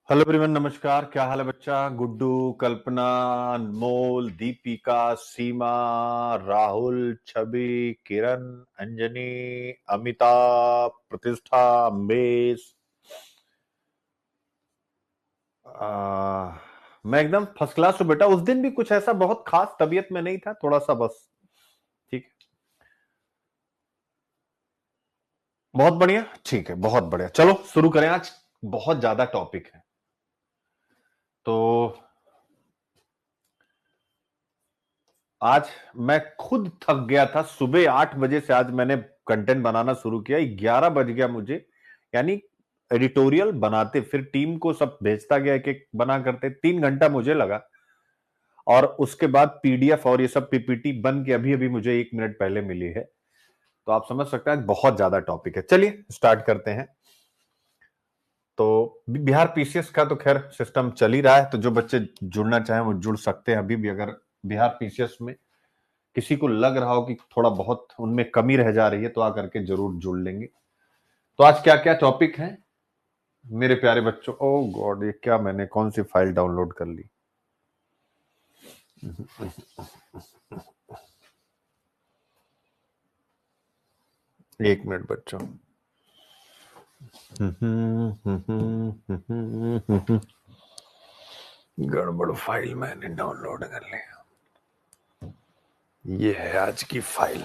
Hello everyone, नमस्कार। क्या हाल है बच्चा? गुड्डू, कल्पना, अनमोल, दीपिका, सीमा, राहुल, छवि, किरण, अंजनी, अमिता, प्रतिष्ठा, मेष। मैं एकदम फर्स्ट क्लास हूँ बेटा। उस दिन भी कुछ ऐसा बहुत खास तबीयत में नहीं था, थोड़ा सा बस। ठीक है, बहुत बढ़िया। ठीक है, बहुत बढ़िया। चलो शुरू करें। आज बहुत ज्यादा टॉपिक है, तो आज मैं खुद थक गया था। सुबह 8 बजे से आज मैंने कंटेंट बनाना शुरू किया, 11 बज गया मुझे। यानी एडिटोरियल बनाते, फिर टीम को सब भेजता गया, एक एक बना करते 3 घंटा मुझे लगा। और उसके बाद पीडीएफ और ये सब पीपीटी बन के अभी अभी मुझे 1 मिनट पहले मिली है। तो आप समझ सकते हैं बहुत ज्यादा टॉपिक है। चलिए स्टार्ट करते हैं। तो बिहार पीसीएस का तो खैर सिस्टम चल ही रहा है, तो जो बच्चे जुड़ना चाहें वो जुड़ सकते हैं अभी भी। अगर बिहार पीसीएस में किसी को लग रहा हो कि थोड़ा बहुत उनमें कमी रह जा रही है, तो आकर के जरूर जुड़ लेंगे। तो आज क्या क्या टॉपिक है मेरे प्यारे बच्चों? ओ गॉड, ये क्या, मैंने कौन सी फाइल डाउनलोड कर ली? एक मिनट बच्चों। गड़बड़ फाइल मैंने डाउनलोड कर लिया। ये है आज की फाइल।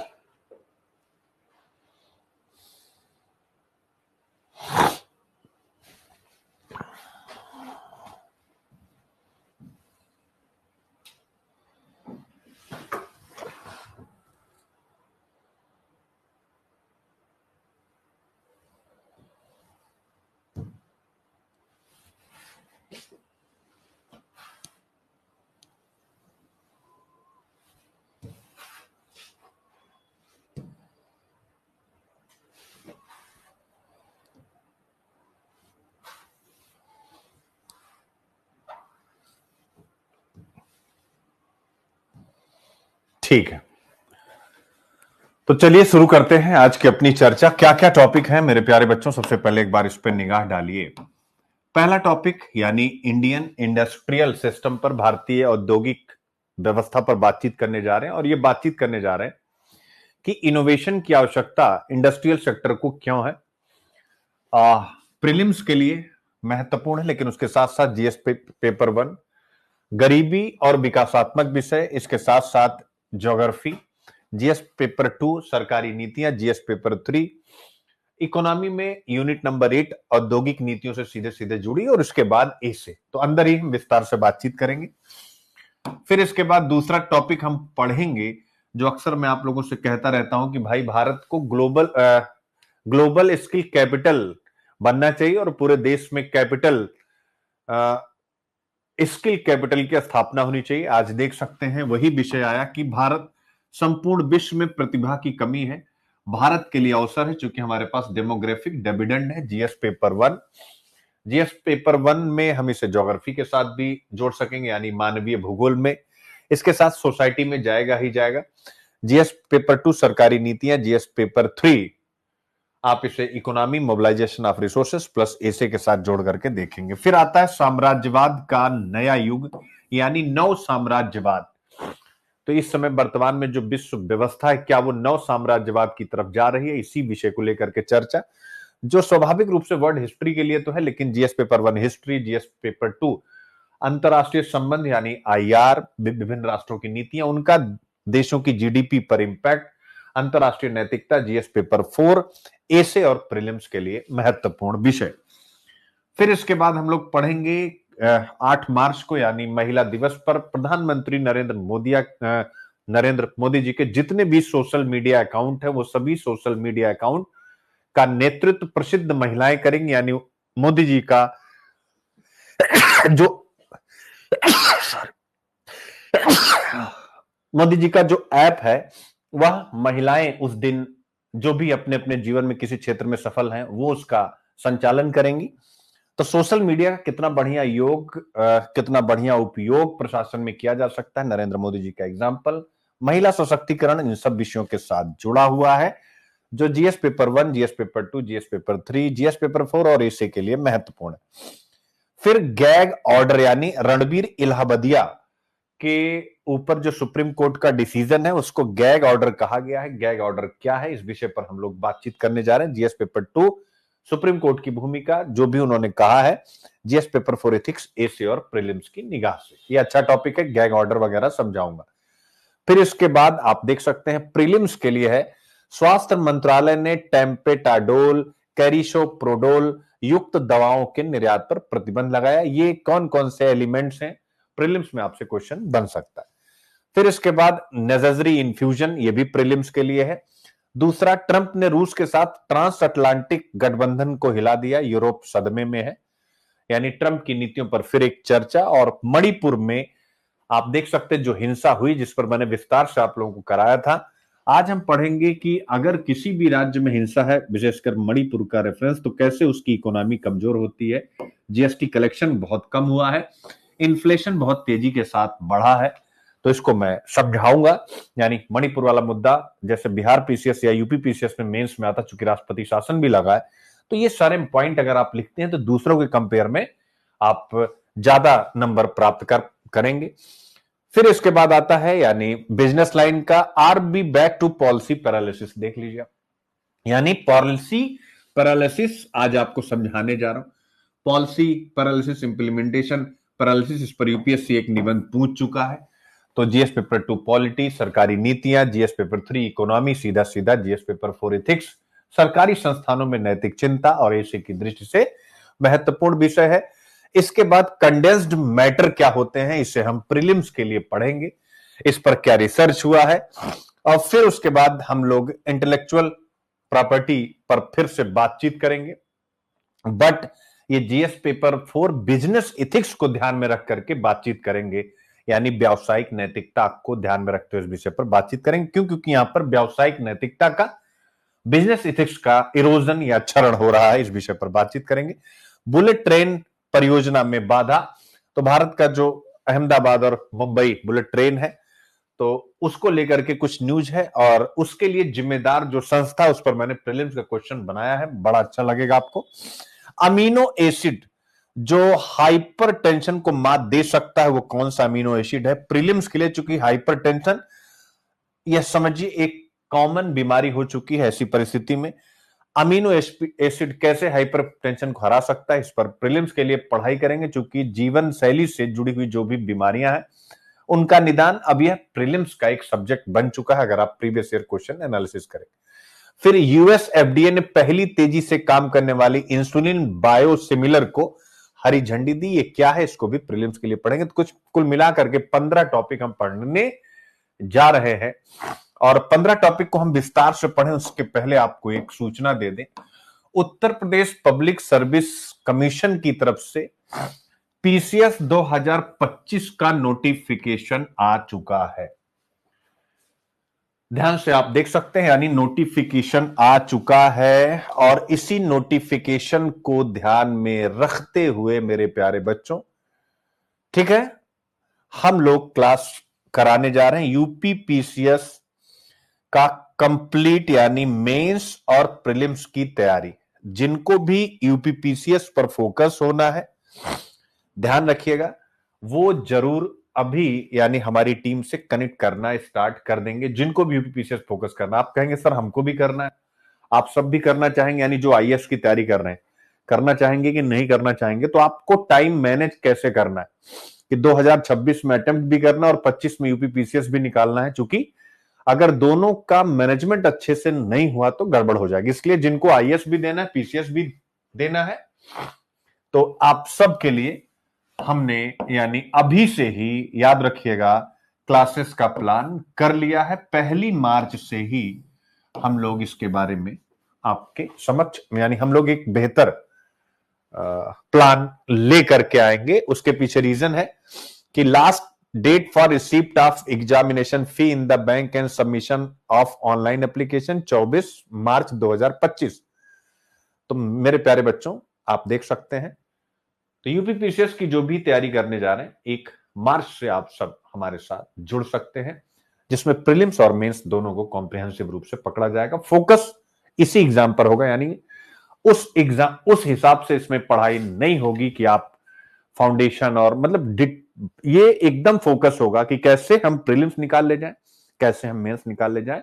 ठीक है, तो चलिए शुरू करते हैं आज की अपनी चर्चा। क्या क्या टॉपिक है मेरे प्यारे बच्चों? सबसे पहले एक बार इस पर निगाह डालिए। पहला टॉपिक यानी इंडियन इंडस्ट्रियल सिस्टम पर, भारतीय औद्योगिक व्यवस्था पर बातचीत करने जा रहे हैं। और ये बातचीत करने जा रहे हैं कि इनोवेशन की आवश्यकता इंडस्ट्रियल सेक्टर को क्यों है। प्रीलिम्स के लिए महत्वपूर्ण है, लेकिन उसके साथ साथ जीएस पेपर 1, गरीबी और विकासात्मक विषय, इसके साथ साथ ज्योग्राफी, जीएस पेपर 2 सरकारी नीतियां, जीएस पेपर 3 इकोनॉमी में यूनिट नंबर 8 औद्योगिक नीतियों से सीधे सीधे जुड़ी, और उसके बाद ए से, तो अंदर ही हम विस्तार से बातचीत करेंगे। फिर इसके बाद दूसरा टॉपिक हम पढ़ेंगे, जो अक्सर मैं आप लोगों से कहता रहता हूं कि भाई भारत को ग्लोबल स्किल कैपिटल बनना चाहिए, और पूरे देश में कैपिटल स्किल कैपिटल की स्थापना होनी चाहिए। आज देख सकते हैं वही विषय आया कि भारत, संपूर्ण विश्व में प्रतिभा की कमी है, भारत के लिए अवसर है, क्योंकि हमारे पास डेमोग्राफिक डिविडेंड है। जीएस पेपर 1, जीएस पेपर 1 में हम इसे ज्योग्राफी के साथ भी जोड़ सकेंगे, यानी मानवीय भूगोल में, इसके साथ सोसाइटी में जाएगा ही जाएगा। जीएस पेपर 2 सरकारी नीतियां, जीएस पेपर 3 आप इसे economy mobilisation of resources plus essay के साथ जोड़ करके देखेंगे। फिर आता है साम्राज्यवाद का नया युग, यानी नव साम्राज्यवाद। तो इस समय वर्तमान में जो विश्व व्यवस्था है, क्या वो नव साम्राज्यवाद की तरफ जा रही है? इसी विषय को लेकर के चर्चा, जो स्वाभाविक रूप से वर्ड हिस्ट्री के लिए तो है, लेकिन GS paper 1 history, GS paper 2 अंतरराष्ट्रीय संबंध यानी आईआर, विभिन्न राष्ट्रों की नीतियां, उनका देशों की जीडीपी पर इंपैक्ट, अंतरराष्ट्रीय नैतिकता, जीएस पेपर 4 एसे और प्रीलिम्स के लिए महत्वपूर्ण विषय। फिर इसके बाद हम लोग पढ़ेंगे 8 मार्च को, यानी महिला दिवस पर, प्रधानमंत्री नरेंद्र मोदी जी के जितने भी सोशल मीडिया अकाउंट है, वो सभी सोशल मीडिया अकाउंट का नेतृत्व प्रसिद्ध महिलाएं करेंगी। यानी मोदी जी का जो मोदी जी का जो ऐप है, वह महिलाएं उस दिन जो भी अपने अपने जीवन में किसी क्षेत्र में सफल हैं, वो उसका संचालन करेंगी। तो सोशल मीडिया का कितना बढ़िया कितना बढ़िया उपयोग प्रशासन में किया जा सकता है, नरेंद्र मोदी जी का एग्जाम्पल। महिला सशक्तिकरण इन सब विषयों के साथ जुड़ा हुआ है, जो GS paper 1, GS paper 2, GS paper 3, GS paper 4 और एसे के लिए महत्वपूर्ण है। फिर गैग ऑर्डर यानी रणबीर इलाहाबादिया के ऊपर जो सुप्रीम कोर्ट का डिसीजन है उसको गैग ऑर्डर कहा गया है। गैग ऑर्डर क्या है, इस विषय पर हम लोग बातचीत करने जा रहे हैं। जीएस पेपर 2 सुप्रीम कोर्ट की भूमिका, जो भी उन्होंने कहा है जीएस पेपर 4 एथिक्स ए से और प्रीलिम्स की निगाह से। ये अच्छा टॉपिक है, गैग ऑर्डर वगैरह समझाऊंगा। फिर इसके बाद आप देख सकते हैं प्रीलिम्स के लिए है, स्वास्थ्य मंत्रालय ने टेम्पेटाडोल, कैरिशोप्रोडोल युक्त दवाओं के निर्यात पर प्रतिबंध लगाया। ये कौन कौन से एलिमेंट्स हैं, प्रीलिम्स में आपसे क्वेश्चन बन सकता है। फिर इसके बाद नेसेसरी इन्फ्यूजन, ये भी प्रीलिम्स के लिए है। दूसरा, ट्रंप ने रूस के साथ ट्रांस अटलांटिक गठबंधन को हिला दिया, यूरोप सदमे में है, यानी ट्रंप की नीतियों पर फिर एक चर्चा। और मणिपुर में आप देख सकते हैं जो हिंसा हुई, जिस पर मैंने विस्तार से आप लोगों को कराया था। आज हम पढ़ेंगे कि अगर किसी भी राज्य में हिंसा है, विशेषकर मणिपुर का रेफरेंस, तो कैसे उसकी इकोनॉमी कमजोर होती है। जीएसटी कलेक्शन बहुत कम हुआ है, इन्फ्लेशन बहुत तेजी के साथ बढ़ा है, तो इसको मैं समझाऊंगा। यानी मणिपुर वाला मुद्दा जैसे बिहार पीसीएस या यूपी पीसीएस में मेंस में आता, चूंकि राष्ट्रपति शासन भी लगा है, तो ये सारे पॉइंट अगर आप लिखते हैं तो दूसरों के कंपेयर में आप ज्यादा नंबर प्राप्त करेंगे। फिर इसके बाद आता है यानी बिजनेस लाइन का आरबी बैक टू पॉलिसी पैरालिसिस, देख लीजिए, यानी पॉलिसी पैरालिसिस आज आपको समझाने जा रहा हूं। पॉलिसी पैरालिसिस, इंप्लीमेंटेशन पैरालिसिस, इस पर यूपीएससी एक निबंध पूछ चुका है। तो जीएस पेपर 2 पॉलिटी, सरकारी नीतियां, जीएस पेपर 3 इकोनॉमी, सीधा सीधा जीएस पेपर 4 एथिक्स, सरकारी संस्थानों में नैतिक चिंता और ऐसे की दृष्टि से महत्वपूर्ण विषय है। इसके बाद कंडेंस्ड मैटर क्या होते हैं, इसे हम प्रीलिम्स के लिए पढ़ेंगे, इस पर क्या रिसर्च हुआ है। और फिर उसके बाद हम लोग इंटेलेक्चुअल प्रॉपर्टी पर फिर से बातचीत करेंगे, बट ये जीएस पेपर 4 बिजनेस इथिक्स को ध्यान में रख करके बातचीत करेंगे, यानी व्यावसायिक नैतिकता को ध्यान में रखते हुए इस विषय पर बातचीत करेंगे। क्यों? क्योंकि यहां पर व्यावसायिक नैतिकता का, बिजनेस इथिक्स का इरोजन या क्षरण हो रहा है, इस विषय पर बातचीत करेंगे। बुलेट ट्रेन परियोजना में बाधा, तो भारत का जो अहमदाबाद और मुंबई बुलेट ट्रेन है, तो उसको लेकर के कुछ न्यूज है और उसके लिए जिम्मेदार जो संस्था, उस पर मैंने प्रीलिम्स का क्वेश्चन बनाया है, बड़ा अच्छा लगेगा आपको। अमीनो एसिड जो हाइपरटेंशन को मात दे सकता है, वो कौन सा अमीनो एसिड है प्रीलिम्स के लिए, चूंकि हाइपरटेंशन यह समझिए एक कॉमन बीमारी हो चुकी है। ऐसी परिस्थिति में अमीनो एसिड कैसे हाइपरटेंशन को हरा सकता है, इस पर प्रीलिम्स के लिए पढ़ाई करेंगे। चूंकि जीवन शैली से जुड़ी हुई जो भी बीमारियां हैं उनका निदान अब यह प्रीलिम्स का एक सब्जेक्ट बन चुका है, अगर आप प्रीवियस ईयर क्वेश्चन एनालिसिस करें। फिर यूएस एफडीए ने पहली तेजी से काम करने वाली इंसुलिन बायोसिमिलर को हरी झंडी दी, ये क्या है, इसको भी प्रीलिम्स के लिए पढ़ेंगे। तो कुछ कुल मिलाकर के 15 टॉपिक हम पढ़ने जा रहे हैं, और 15 टॉपिक को हम विस्तार से पढ़ें उसके पहले आपको एक सूचना दे दें। Uttar Pradesh public service commission की तरफ से पीसीएस 2025 का नोटिफिकेशन आ चुका है। ध्यान से आप देख सकते हैं, यानी नोटिफिकेशन आ चुका है, और इसी नोटिफिकेशन को ध्यान में रखते हुए मेरे प्यारे बच्चों, ठीक है, हम लोग क्लास कराने जा रहे हैं यूपी पीसीएस का कंप्लीट, यानी मेंस और प्रीलिम्स की तैयारी। जिनको भी यूपी पीसीएस पर फोकस होना है, ध्यान रखिएगा, वो जरूर अभी यानी हमारी टीम से कनेक्ट करना स्टार्ट कर देंगे। जिनको भी यूपीपीसीएस फोकस करना, आप कहेंगे सर हमको भी करना है, आप सब भी करना चाहेंगे, यानी जो आईएएस की तैयारी कर रहे हैं, करना चाहेंगे कि नहीं करना चाहेंगे, तो आपको टाइम मैनेज कैसे करना है कि 2026 में अटेम्प्ट भी करना और 25 में यूपीपीसीएस भी निकालना है। चूंकि अगर दोनों का मैनेजमेंट अच्छे से नहीं हुआ तो गड़बड़ हो जाएगी। इसलिए जिनको आईएएस भी देना है, पीसीएस भी देना है, तो आप सब के लिए हमने यानी अभी से ही, याद रखिएगा, क्लासेस का प्लान कर लिया है। 1 मार्च से ही हम लोग इसके बारे में आपके समक्ष, यानी हम लोग एक बेहतर प्लान लेकर के आएंगे। उसके पीछे रीजन है कि last date for receipt of examination fee in the bank and submission of online application 24 March 2025। तो मेरे प्यारे बच्चों, आप देख सकते हैं, तो यूपीपीसीएस की जो भी तैयारी करने जा रहे हैं, 1 मार्च से आप सब हमारे साथ जुड़ सकते हैं, जिसमें प्रीलिम्स और मेंस दोनों को कॉम्प्रिहेंसिव रूप से पकड़ा जाएगा। फोकस इसी एग्जाम पर होगा, यानी उस हिसाब से इसमें पढ़ाई नहीं होगी कि आप फाउंडेशन और मतलब ये एकदम फोकस होगा कि कैसे हम प्रीलिम्स निकाल ले जाएं, कैसे हम मेंस निकाल ले जाएं।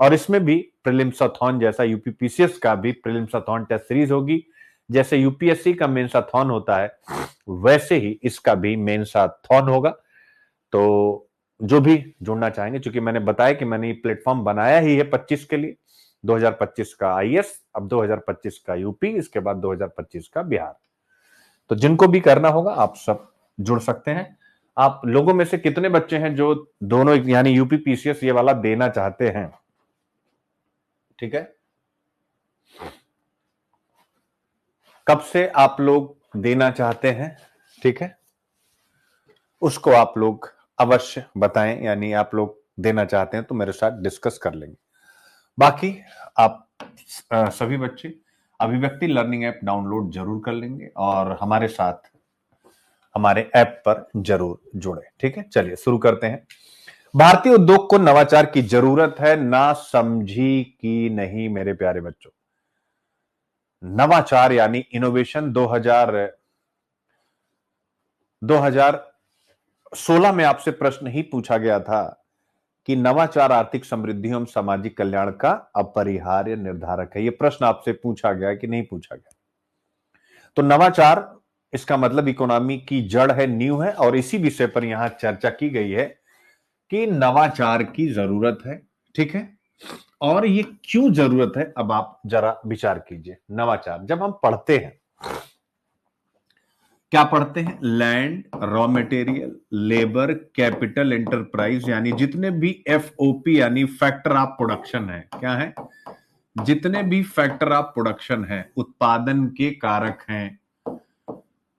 और इसमें भी प्रीलिम्स-अथॉन जैसा यूपीपीसीएस का भी प्रीलिम्स-अथॉन टेस्ट सीरीज होगी, जैसे यूपीएससी का मेंस-अथॉन होता है वैसे ही इसका भी मेंस-अथॉन होगा। तो जो भी जुड़ना चाहेंगे, चूंकि मैंने बताया कि मैंने ये प्लेटफॉर्म बनाया ही है 25 के लिए, 2025 का आईएएस, अब 2025 का यूपी, इसके बाद 2025 का बिहार। तो जिनको भी करना होगा आप सब जुड़ सकते हैं। आप लोगों में से कितने बच्चे हैं जो दोनों यानी यूपी पीसीएस ये वाला देना चाहते हैं? ठीक है, कब से आप लोग देना चाहते हैं? ठीक है, उसको आप लोग अवश्य बताएं, यानी आप लोग देना चाहते हैं तो मेरे साथ डिस्कस कर लेंगे। बाकी आप सभी बच्चे अभिव्यक्ति लर्निंग ऐप डाउनलोड जरूर कर लेंगे और हमारे साथ हमारे ऐप पर जरूर जुड़े। ठीक है, चलिए शुरू करते हैं। भारतीय उद्योग को नवाचार की जरूरत है, ना समझी कि नहीं मेरे प्यारे बच्चों। नवाचार यानी इनोवेशन 2016 में आपसे प्रश्न ही पूछा गया था कि नवाचार आर्थिक समृद्धि एवं सामाजिक कल्याण का अपरिहार्य निर्धारक है। यह प्रश्न आपसे पूछा गया कि नहीं पूछा गया? तो नवाचार इसका मतलब इकोनॉमी की जड़ है, नींव है, और इसी विषय पर यहां चर्चा की गई है कि नवाचार की जरूरत है। ठीक है, और ये क्यों जरूरत है, अब आप जरा विचार कीजिए। नवाचार जब हम पढ़ते हैं, क्या पढ़ते हैं? Land, raw material, labour, capital, enterprise, यानी जितने भी एफओपी यानी फैक्टर ऑफ प्रोडक्शन है। क्या है? जितने भी फैक्टर ऑफ प्रोडक्शन है, उत्पादन के कारक हैं,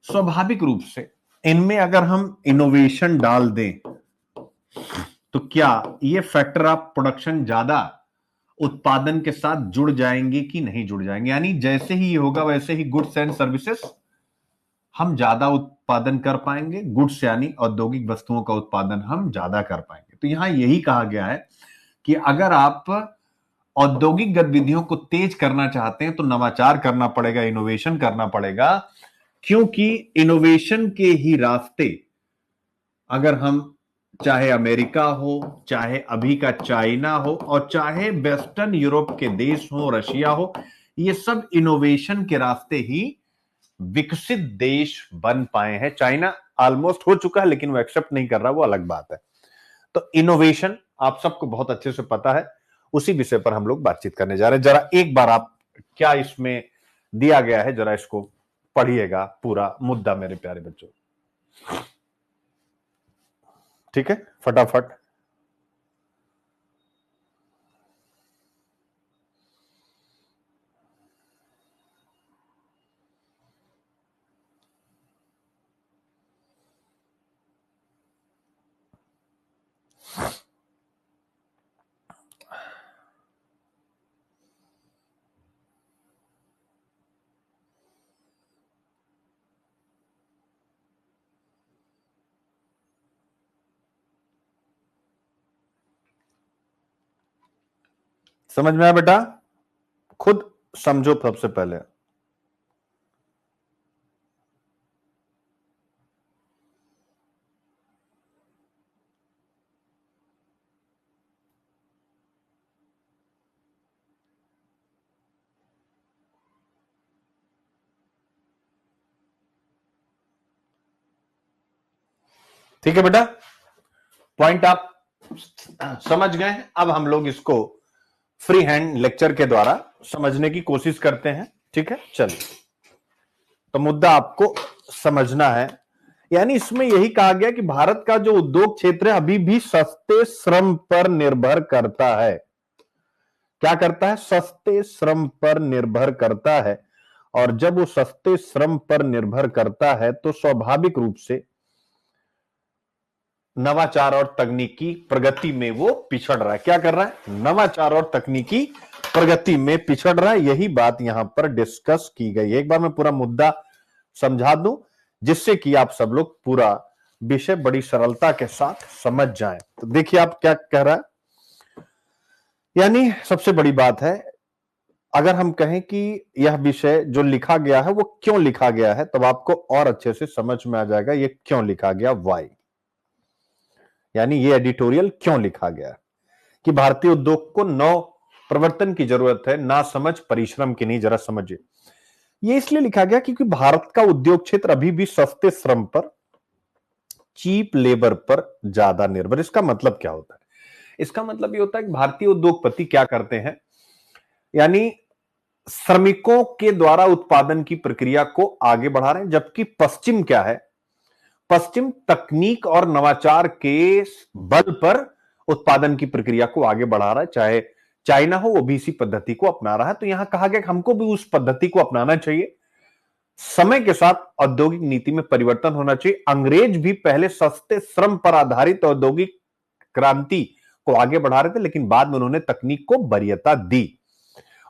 स्वाभाविक रूप से इनमें अगर हम इनोवेशन डाल दें तो क्या ये फैक्टर ऑफ प्रोडक्शन ज्यादा उत्पादन के साथ जुड़ जाएंगे कि नहीं जुड़ जाएंगे? यानी जैसे ही ये होगा वैसे ही गुड्स एंड सर्विसेज हम ज्यादा उत्पादन कर पाएंगे, गुड्स यानी औद्योगिक वस्तुओं का उत्पादन हम ज्यादा कर पाएंगे। तो यहां यही कहा गया है कि अगर आप औद्योगिक गतिविधियों को तेज करना चाहते हैं तो नवाचार करना पड़ेगा, इनोवेशन करना पड़ेगा, क्योंकि इनोवेशन के ही रास्ते अगर हम चाहे अमेरिका हो, चाहे अभी का चाइना हो, और चाहे वेस्टर्न यूरोप के देश हो, रशिया हो, ये सब इनोवेशन के रास्ते ही विकसित देश बन पाए हैं। चाइना ऑलमोस्ट हो चुका है लेकिन वो एक्सेप्ट नहीं कर रहा, वो अलग बात है। तो इनोवेशन आप सबको बहुत अच्छे से पता है, उसी विषय पर हम लोग बातचीत करने जा रहे हैं। जरा एक बार आप क्या इसमें दिया गया है जरा इसको पढ़िएगा, पूरा मुद्दा मेरे प्यारे बच्चों। ठीक है, फटाफट। समझ में आया बेटा? खुद समझो सबसे पहले। ठीक है बेटा, पॉइंट आप समझ गए हैं। अब हम लोग इसको फ्री हैंड लेक्चर के द्वारा समझने की कोशिश करते हैं। ठीक है, चलिए। तो मुद्दा आपको समझना है, यानी इसमें यही कहा गया कि भारत का जो उद्योग क्षेत्र है अभी भी सस्ते श्रम पर निर्भर करता है। क्या करता है? सस्ते श्रम पर निर्भर करता है। और जब वो सस्ते श्रम पर निर्भर करता है तो स्वाभाविक रूप से नवाचार और तकनीकी प्रगति में वो पिछड़ रहा है। क्या कर रहा है? नवाचार और तकनीकी प्रगति में पिछड़ रहा है। यही बात यहां पर डिस्कस की गई है। एक बार मैं पूरा मुद्दा समझा दूं जिससे कि आप सब लोग पूरा विषय बड़ी सरलता के साथ समझ जाएं। तो देखिए आप क्या कह रहा है, यानी सबसे बड़ी बात है अगर हम कहें कि यह विषय जो लिखा गया है वो क्यों लिखा गया है, तब आपको और अच्छे से समझ में आ जाएगा ये क्यों लिखा गया, वाई, यानी ये एडिटोरियल क्यों लिखा गया कि भारतीय उद्योग को नव प्रवर्तन की जरूरत है, ना समझ परिश्रम की नहीं। जरा समझिए, ये इसलिए लिखा गया क्योंकि भारत का उद्योग क्षेत्र अभी भी सस्ते श्रम पर, चीप लेबर पर ज्यादा निर्भर। इसका मतलब क्या होता है? इसका मतलब ये होता है कि भारतीय उद्योगपति क्या करते हैं, यानी श्रमिकों के द्वारा उत्पादन की प्रक्रिया को आगे बढ़ा रहे हैं, जबकि पश्चिम क्या है, पश्चिम तकनीक और नवाचार के बल पर उत्पादन की प्रक्रिया को आगे बढ़ा रहा है। चाहे चाइना हो, वो भी इसी पद्धति को अपना रहा है। तो यहां कहा गया कि हमको भी उस पद्धति को अपनाना चाहिए। समय के साथ औद्योगिक नीति में परिवर्तन होना चाहिए। अंग्रेज भी पहले सस्ते श्रम पर आधारित औद्योगिक क्रांति को आगे बढ़ा रहे थे, लेकिन बाद में उन्होंने तकनीक को वरीयता दी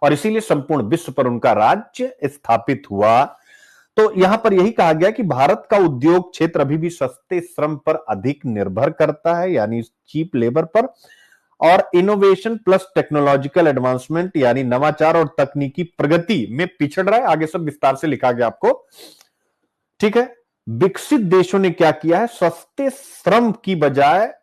और इसीलिए संपूर्ण विश्व पर उनका राज्य स्थापित हुआ। तो यहां पर यही कहा गया कि भारत का उद्योग क्षेत्र अभी भी सस्ते श्रम पर अधिक निर्भर करता है, यानी चीप लेबर पर, और इनोवेशन प्लस टेक्नोलॉजिकल एडवांसमेंट यानी नवाचार और तकनीकी प्रगति में पिछड़ रहा है। आगे सब विस्तार से लिखा गया आपको, ठीक है। विकसित देशों ने क्या किया है, सस्ते श्रम की बजाय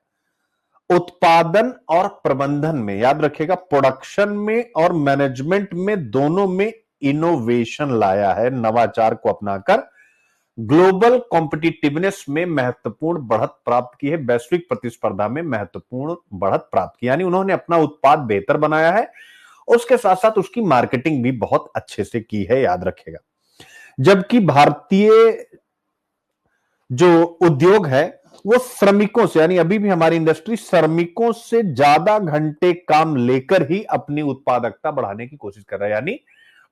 उत्पादन और प्रबंधन में, याद रखिएगा, प्रोडक्शन में और मैनेजमेंट में, दोनों में इनोवेशन लाया है। नवाचार को अपनाकर ग्लोबल कॉम्पिटिटिवनेस में महत्वपूर्ण बढ़त प्राप्त की है, वैश्विक प्रतिस्पर्धा में महत्वपूर्ण बढ़त प्राप्त की, यानी उन्होंने अपना उत्पाद बेहतर बनाया है, उसके साथ साथ उसकी मार्केटिंग भी बहुत अच्छे से की है, याद रखेगा। जबकि भारतीय जो उद्योग है वो श्रमिकों से, यानी अभी भी हमारी इंडस्ट्री श्रमिकों से ज्यादा घंटे काम लेकर ही अपनी उत्पादकता बढ़ाने की कोशिश कर रहा है। यानी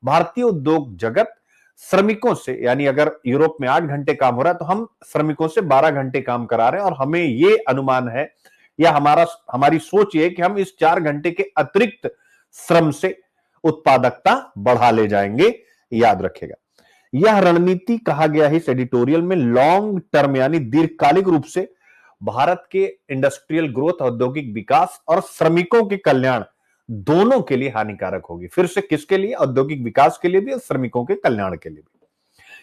भारतीय उद्योग जगत श्रमिकों से, यानी अगर यूरोप में 8 घंटे काम हो रहा है तो हम श्रमिकों से 12 घंटे काम करा रहे हैं, और हमें ये अनुमान है या हमारी सोच ये है कि हम इस 4 घंटे के अतिरिक्त श्रम से उत्पादकता बढ़ा ले जाएंगे, याद रखेगा। यह रणनीति, कहा गया है इस एडिटोरियल में, लॉन्ग टर्म यानी दीर्घकालिक रूप से भारत के इंडस्ट्रियल ग्रोथ, औद्योगिक विकास और श्रमिकों के कल्याण दोनों के लिए हानिकारक होगी। फिर से किसके लिए? औद्योगिक विकास के लिए भी और श्रमिकों के कल्याण के लिए भी,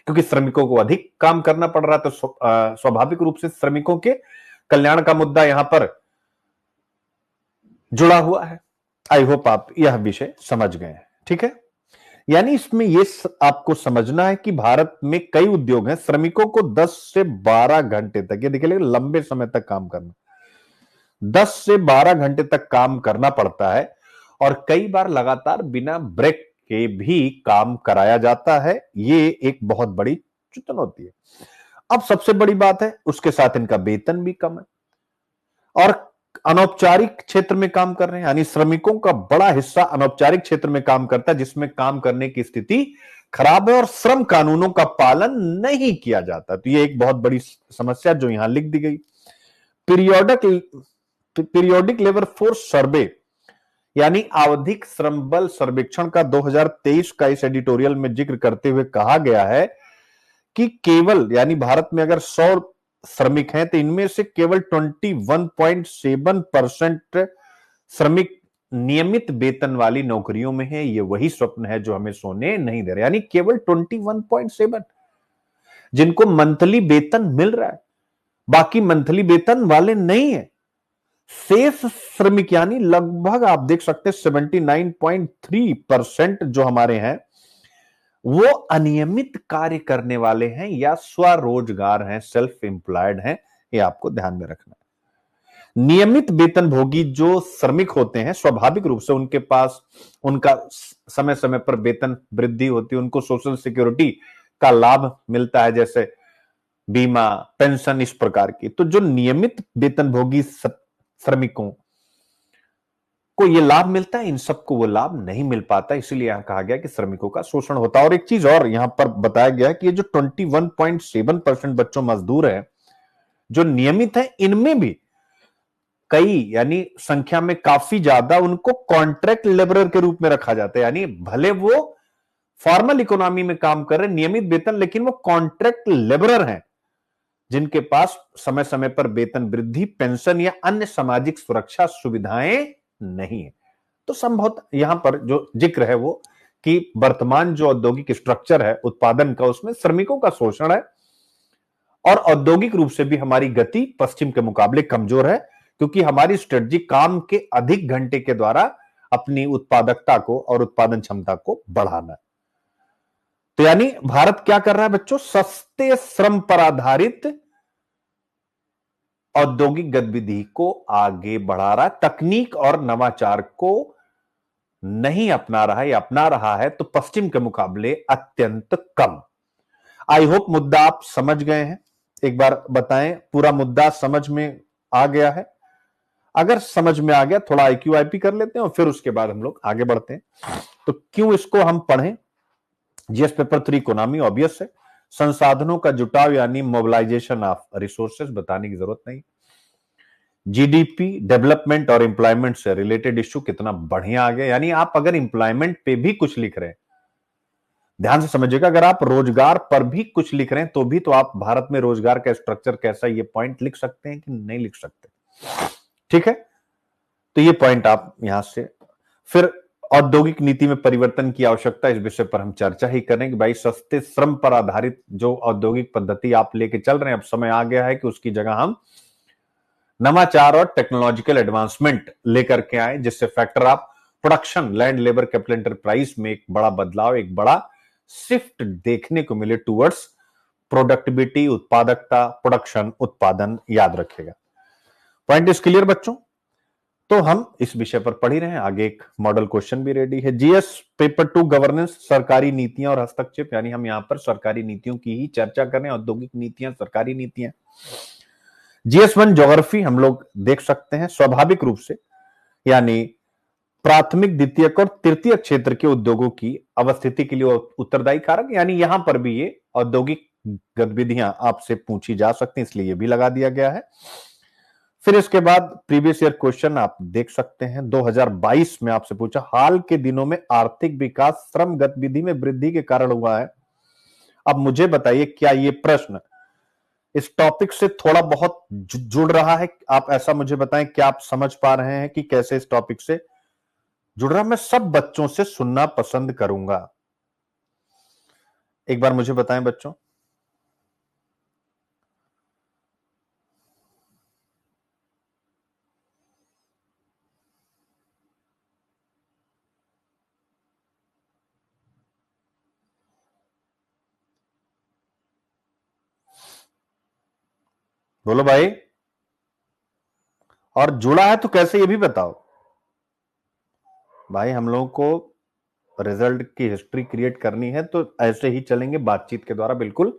क्योंकि श्रमिकों को अधिक काम करना पड़ रहा है, तो स्वाभाविक रूप से श्रमिकों के कल्याण का मुद्दा यहां पर जुड़ा हुआ है। आई होप आप यह विषय समझ गए हैं, ठीक है। यानी इसमें यह आपको समझना है कि भारत में कई उद्योग हैं, श्रमिकों को 10 से 12 घंटे तक, ये देखिए लंबे समय तक काम करना, 10 से 12 घंटे तक काम करना पड़ता है, और कई बार लगातार बिना ब्रेक के भी काम कराया जाता है। ये एक बहुत बड़ी चुनौती है। अब सबसे बड़ी बात है, उसके साथ इनका वेतन भी कम है और अनौपचारिक क्षेत्र में काम कर रहे हैं, यानी श्रमिकों का बड़ा हिस्सा अनौपचारिक क्षेत्र में काम करता है, जिसमें काम करने की स्थिति खराब है और श्रम कानूनों का पालन नहीं किया जाता। तो ये एक बहुत बड़ी समस्या जो यहां लिख दी गई। पीरियोडिक लेबर फोर्स सर्वे यानी आवधिक श्रम बल सर्वेक्षण का 2023 का इस एडिटोरियल में जिक्र करते हुए कहा गया है कि केवल, यानी भारत में अगर 100 श्रमिक हैं तो इनमें से केवल 21.7% श्रमिक नियमित वेतन वाली नौकरियों में है। ये वही स्वप्न है जो हमें सोने नहीं दे रहे, यानी केवल 21.7 जिनको मंथली वेतन मिल रहा है, बाकी मंथली वेतन वाले नहीं है। शेष श्रमिक यानी लगभग आप देख सकते हैं 79.3% जो हमारे हैं वो अनियमित कार्य करने वाले हैं या स्वरोजगार हैं, सेल्फ एम्प्लॉयड हैं। ये आपको ध्यान में रखना है। नियमित वेतन भोगी जो श्रमिक होते हैं, स्वाभाविक रूप से उनके पास उनका समय समय पर वेतन वृद्धि होती है, उनको सोशल सिक्योरिटी का लाभ मिलता है, जैसे बीमा, पेंशन, इस प्रकार की। तो जो नियमित वेतन भोगी श्रमिकों को ये लाभ मिलता है, इन सबको वो लाभ नहीं मिल पाता, इसीलिए यहां कहा गया कि श्रमिकों का शोषण होता है। और एक चीज और यहां पर बताया गया कि ये जो 21.7% बच्चों मजदूर है जो नियमित है, इनमें भी कई, यानी संख्या में काफी ज्यादा, उनको कॉन्ट्रैक्ट लेबरर के रूप में रखा जाता है। यानी भले वो फॉर्मल इकोनॉमी में काम कर रहे, नियमित वेतन, लेकिन वो कॉन्ट्रैक्ट लेबरर हैं जिनके पास समय समय पर वेतन वृद्धि, पेंशन या अन्य सामाजिक सुरक्षा सुविधाएं नहीं है। तो संभवतः यहां पर जो जिक्र है वो कि वर्तमान जो औद्योगिक स्ट्रक्चर है उत्पादन का, उसमें श्रमिकों का शोषण है और औद्योगिक रूप से भी हमारी गति पश्चिम के मुकाबले कमजोर है, क्योंकि हमारी स्ट्रेटजी काम के अधिक घंटे के द्वारा अपनी उत्पादकता को और उत्पादन क्षमता को बढ़ाना है। तो यानी भारत क्या कर रहा है बच्चों? सस्ते श्रम पर आधारित औद्योगिक गतिविधि को आगे बढ़ा रहा है, तकनीक और नवाचार को नहीं अपना रहा है या अपना रहा है तो पश्चिम के मुकाबले अत्यंत कम। आई होप मुद्दा आप समझ गए हैं। एक बार बताएं, पूरा मुद्दा समझ में आ गया है? अगर समझ में आ गया, थोड़ा IQ IP कर लेते हैं और फिर उसके बाद हम लोग आगे बढ़ते हैं। तो क्यों इसको हम पढ़ें? जीएस पेपर 3 इकोनॉमी ऑब्वियस है, संसाधनों का जुटाव यानी मोबिलाइजेशन ऑफ रिसोर्सेज, बताने की जरूरत नहीं। जीडीपी, डेवलपमेंट और एम्प्लॉयमेंट से रिलेटेड इश्यू कितना बढ़िया आ गया। यानी आप अगर एम्प्लॉयमेंट पे भी कुछ लिख रहे हैं, ध्यान से समझिएगा, अगर आप रोजगार पर भी कुछ लिख रहे हैं तो भी तो आप भारत में रोजगार का स्ट्रक्चर कैसा, ये पॉइंट लिख सकते हैं कि नहीं लिख सकते? ठीक है, तो ये पॉइंट आप यहां से। फिर औद्योगिक नीति में परिवर्तन की आवश्यकता, इस विषय पर हम चर्चा ही करें कि भाई सस्ते श्रम पर आधारित जो औद्योगिक पद्धति आप लेके चल रहे हैं, अब समय आ गया है कि उसकी जगह हम नवाचार और टेक्नोलॉजिकल एडवांसमेंट लेकर के आए, जिससे factor of production, land, labour, capital, enterprise में एक बड़ा बदलाव, एक बड़ा शिफ्ट देखने को मिले टूवर्ड्स प्रोडक्टिविटी, उत्पादकता, प्रोडक्शन, उत्पादन। याद रखिएगा, पॉइंट इज क्लियर बच्चों? तो हम इस विषय पर पढ़ ही रहे हैं, आगे एक मॉडल क्वेश्चन भी रेडी है। जीएस पेपर 2 गवर्नेंस, सरकारी नीतियां और हस्तक्षेप, यानी हम यहां पर सरकारी नीतियों की ही चर्चा कर रहे हैं, औद्योगिक नीतियां, सरकारी नीतियां। GS1 ज्योग्राफी हम लोग देख सकते हैं, स्वाभाविक रूप से यानी प्राथमिक, द्वितीयक और तृतीय क्षेत्र के उद्योगों की अवस्थिति के लिए उत्तरदायी कारक, यानी यहां पर भी ये औद्योगिक गतिविधियां आपसे पूछी जा सकती हैं, इसलिए ये भी लगा दिया गया है। फिर इसके बाद प्रीवियस ईयर क्वेश्चन आप देख सकते हैं, 2022 में आपसे पूछा, हाल के दिनों में आर्थिक विकास श्रम गतिविधि में वृद्धि के कारण हुआ है। अब मुझे बताइए, क्या ये प्रश्न इस टॉपिक से थोड़ा बहुत जुड़ रहा है? आप ऐसा मुझे बताएं, क्या आप समझ पा रहे हैं कि कैसे इस टॉपिक से जुड़ रहा है? मैं सब बच्चों से सुनना पसंद करूंगा, एक बार मुझे बताएं बच्चों। बोलो भाई, और जुड़ा है तो कैसे, ये भी बताओ भाई। हम लोगों को रिजल्ट की हिस्ट्री क्रिएट करनी है तो ऐसे ही चलेंगे, बातचीत के द्वारा, बिल्कुल,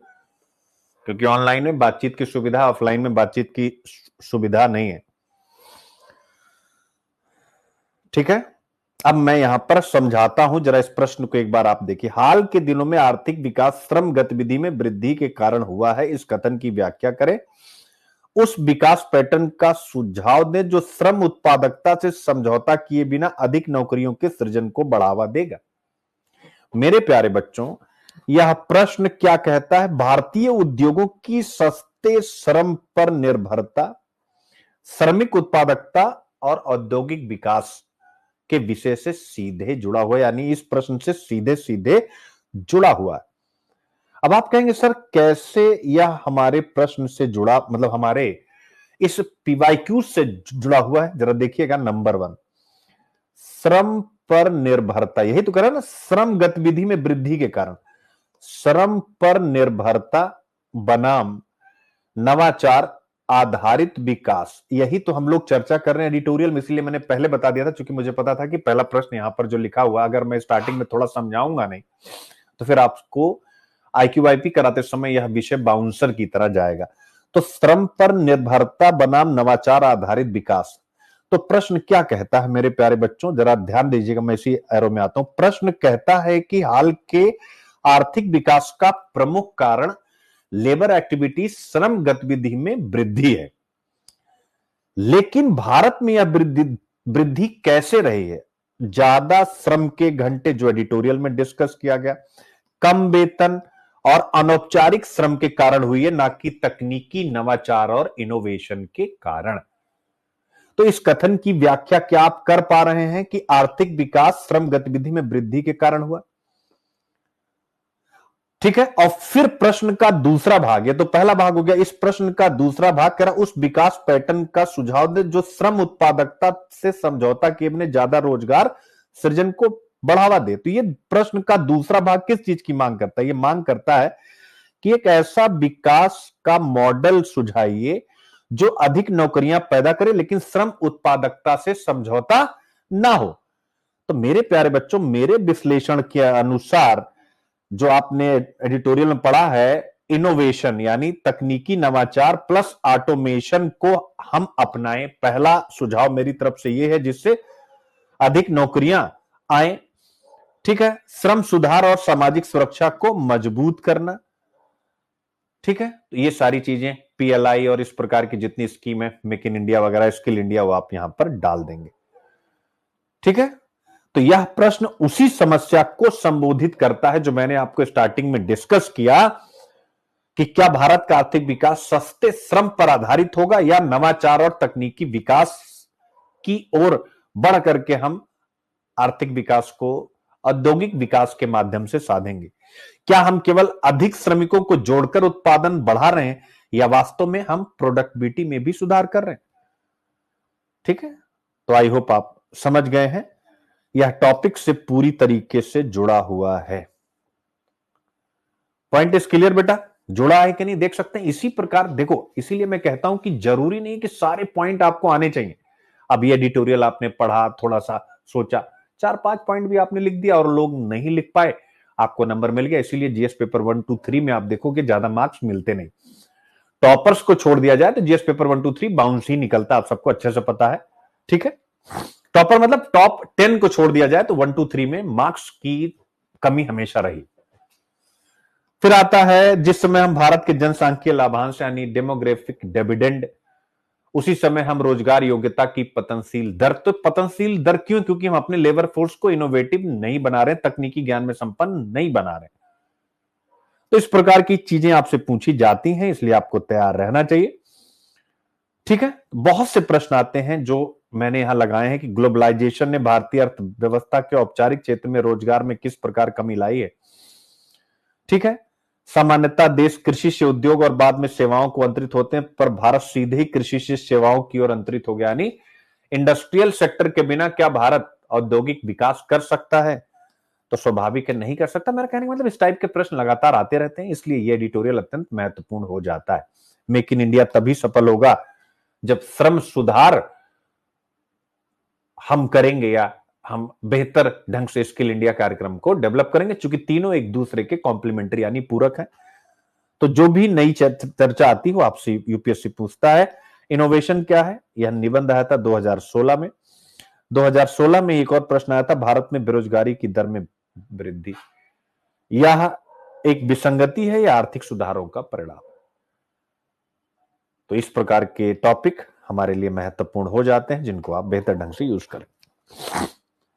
क्योंकि ऑनलाइन में बातचीत की सुविधा, ऑफलाइन में बातचीत की सुविधा नहीं है। ठीक है, अब मैं यहां पर समझाता हूं, जरा इस प्रश्न को एक बार आप देखिए। हाल के दिनों में आर्थिक विकास श्रम गतिविधि में वृद्धि के कारण हुआ है, इस कथन की व्याख्या करें। उस विकास पैटर्न का सुझाव दें जो श्रम उत्पादकता से समझौता किए बिना अधिक नौकरियों के सृजन को बढ़ावा देगा। मेरे प्यारे बच्चों, यह प्रश्न क्या कहता है? भारतीय उद्योगों की सस्ते श्रम पर निर्भरता, श्रमिक उत्पादकता और औद्योगिक विकास के विषय से सीधे जुड़ा हुआ, यानी इस प्रश्न से सीधे सीधे जुड़ा हुआ है। अब आप कहेंगे सर कैसे यह हमारे प्रश्न से जुड़ा, मतलब हमारे इस PYQ से जुड़ा हुआ है? जरा देखिएगा, नंबर 1, श्रम पर निर्भरता, यही तो कह रहा है ना, श्रम गतिविधि में वृद्धि के कारण, श्रम पर निर्भरता बनाम नवाचार आधारित विकास, यही तो हम लोग चर्चा कर रहे हैं एडिटोरियल में। इसलिए मैंने पहले बता दिया था, क्योंकि मुझे पता था कि पहला प्रश्न यहां पर जो लिखा हुआ, अगर मैं स्टार्टिंग में थोड़ा समझाऊंगा नहीं तो फिर आपको IQ IP कराते समय यह विषय बाउंसर की तरह जाएगा। तो श्रम पर निर्भरता बनाम नवाचार आधारित विकास, तो प्रश्न क्या कहता है मेरे प्यारे बच्चों? जरा ध्यान दीजिएगा, मैं इसी एरो में आता हूं। प्रश्न कहता है कि हाल के आर्थिक विकास का प्रमुख कारण लेबर एक्टिविटी, श्रम गतिविधि में वृद्धि है, लेकिन भारत में यह वृद्धि कैसे रही है? ज्यादा श्रम के घंटे, जो एडिटोरियल में डिस्कस किया गया, कम वेतन और अनौपचारिक श्रम के कारण हुई है, ना कि तकनीकी नवाचार और इनोवेशन के कारण। तो इस कथन की व्याख्या क्या आप कर पा रहे हैं कि आर्थिक विकास श्रम गतिविधि में वृद्धि के कारण हुआ? ठीक है। और फिर प्रश्न का दूसरा भाग, ये तो पहला भाग हो गया, इस प्रश्न का दूसरा भाग कह रहा उस विकास पैटर्न का सुझाव दे जो श्रम उत्पादकता से समझौता किए बिना ज्यादा रोजगार सृजन को बढ़ावा दे। तो ये प्रश्न का दूसरा भाग किस चीज की मांग करता है? ये मांग करता है कि एक ऐसा विकास का मॉडल सुझाइए जो अधिक नौकरियां पैदा करे लेकिन श्रम उत्पादकता से समझौता ना हो। तो मेरे प्यारे बच्चों, मेरे विश्लेषण के अनुसार जो आपने एडिटोरियल में पढ़ा है, इनोवेशन यानी तकनीकी नवाचार प्लस ऑटोमेशन को हम अपनाएं, पहला सुझाव मेरी तरफ से यह है, जिससे अधिक नौकरियां आए। ठीक है। श्रम सुधार और सामाजिक सुरक्षा को मजबूत करना। ठीक है। तो ये सारी चीजें पीएलआई और इस प्रकार की जितनी स्कीम है, मेक इन इंडिया वगैरह, स्किल इंडिया, वो आप यहां पर डाल देंगे। ठीक है। तो यह प्रश्न उसी समस्या को संबोधित करता है जो मैंने आपको स्टार्टिंग में डिस्कस किया कि क्या भारत का आर्थिक विकास सस्ते श्रम पर आधारित होगा या नवाचार और तकनीकी विकास की ओर बढ़ करके हम आर्थिक विकास को औद्योगिक विकास के माध्यम से साधेंगे। क्या हम केवल अधिक श्रमिकों को जोड़कर उत्पादन बढ़ा रहे हैं या वास्तव में हम प्रोडक्टिविटी में भी सुधार कर रहे हैं? ठीक है। तो आई होप आप समझ गए हैं, यह टॉपिक से पूरी तरीके से जुड़ा हुआ है। पॉइंट इज क्लियर बेटा? जुड़ा है कि नहीं देख सकते हैं। इसी प्रकार देखो, इसीलिए मैं कहता हूं कि जरूरी नहीं कि सारे पॉइंट आपको आने चाहिए। अब ये एडिटोरियल आपने पढ़ा, थोड़ा सा सोचा, 4-5 पॉइंट भी आपने लिख दिया और लोग नहीं लिख पाए, आपको नंबर मिल गया। इसीलिए जीएस पेपर 1 2 3 में आप देखोगे ज्यादा मार्क्स मिलते नहीं। टॉपर्स को छोड़ दिया जाए तो जीएस पेपर 1 2 3 बाउंस ही निकलता, आप सबको अच्छे से पता है। ठीक है। टॉपर मतलब टॉप 10 को छोड़ दिया जाए तो 1 2 3 में मार्क्स की कमी हमेशा रही। फिर आता है जिस समय हम भारत के जनसांख्यिकीय लाभांश यानी डेमोग्राफिक डिविडेंड, उसी समय हम रोजगार योग्यता की पतनशील दर। तो पतनशील दर क्यों? क्योंकि हम अपने लेबर फोर्स को इनोवेटिव नहीं बना रहे, तकनीकी ज्ञान में संपन्न नहीं बना रहे। तो इस प्रकार की चीजें आपसे पूछी जाती हैं, इसलिए आपको तैयार रहना चाहिए। ठीक है। बहुत से प्रश्न आते हैं जो मैंने यहां लगाए हैं कि ग्लोबलाइजेशन ने भारतीय अर्थव्यवस्था के औपचारिक क्षेत्र में रोजगार में किस प्रकार कमी लाई है। ठीक है। सामान्यतः देश कृषि से उद्योग और बाद में सेवाओं को अंतरित होते हैं, पर भारत सीधे ही कृषि से सेवाओं की ओर अंतरित हो गया। यानी इंडस्ट्रियल सेक्टर के बिना क्या भारत औद्योगिक विकास कर सकता है? तो स्वाभाविक है नहीं कर सकता। मेरा कहने का मतलब इस टाइप के प्रश्न लगातार आते रहते हैं, इसलिए यह एडिटोरियल अत्यंत महत्वपूर्ण हो जाता है। मेक इन इंडिया तभी सफल होगा जब श्रम सुधार हम करेंगे या हम बेहतर ढंग से स्किल इंडिया कार्यक्रम को डेवलप करेंगे, चूंकि तीनों एक दूसरे के कॉम्प्लीमेंट्री यानी पूरक हैं। तो जो भी नई चर्चा आती है वो आपसे यूपीएससी पूछता है। इनोवेशन क्या है? यह निबंध आया था 2016 में। 2016 में एक और प्रश्न आया था, भारत में बेरोजगारी की दर में वृद्धि, यह एक विसंगति है या आर्थिक सुधारों का परिणाम? तो इस प्रकार के टॉपिक हमारे लिए महत्वपूर्ण हो जाते हैं जिनको आप बेहतर ढंग से यूज करें।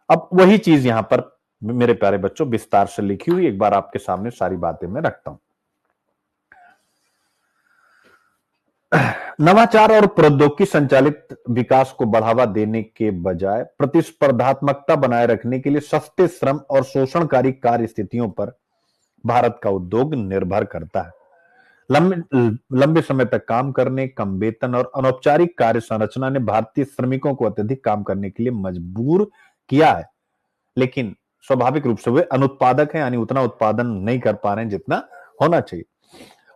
अब वही चीज यहां पर मेरे प्यारे बच्चों विस्तार से लिखी हुई एक बार आपके सामने सारी बातें मैं रखता हूं। नवाचार और प्रौद्योगिकी संचालित विकास को बढ़ावा देने के बजाय प्रतिस्पर्धात्मकता बनाए रखने के लिए सस्ते श्रम और शोषणकारी कार्य स्थितियों पर भारत का उद्योग निर्भर करता है। लंबे समय तक काम करने, कम वेतन और अनौपचारिक कार्य संरचना ने भारतीय श्रमिकों को अत्यधिक काम करने के लिए मजबूर किया है, लेकिन स्वाभाविक रूप से वे अनुत्पादक हैं, यानी उतना उत्पादन नहीं कर पा रहे हैं जितना होना चाहिए।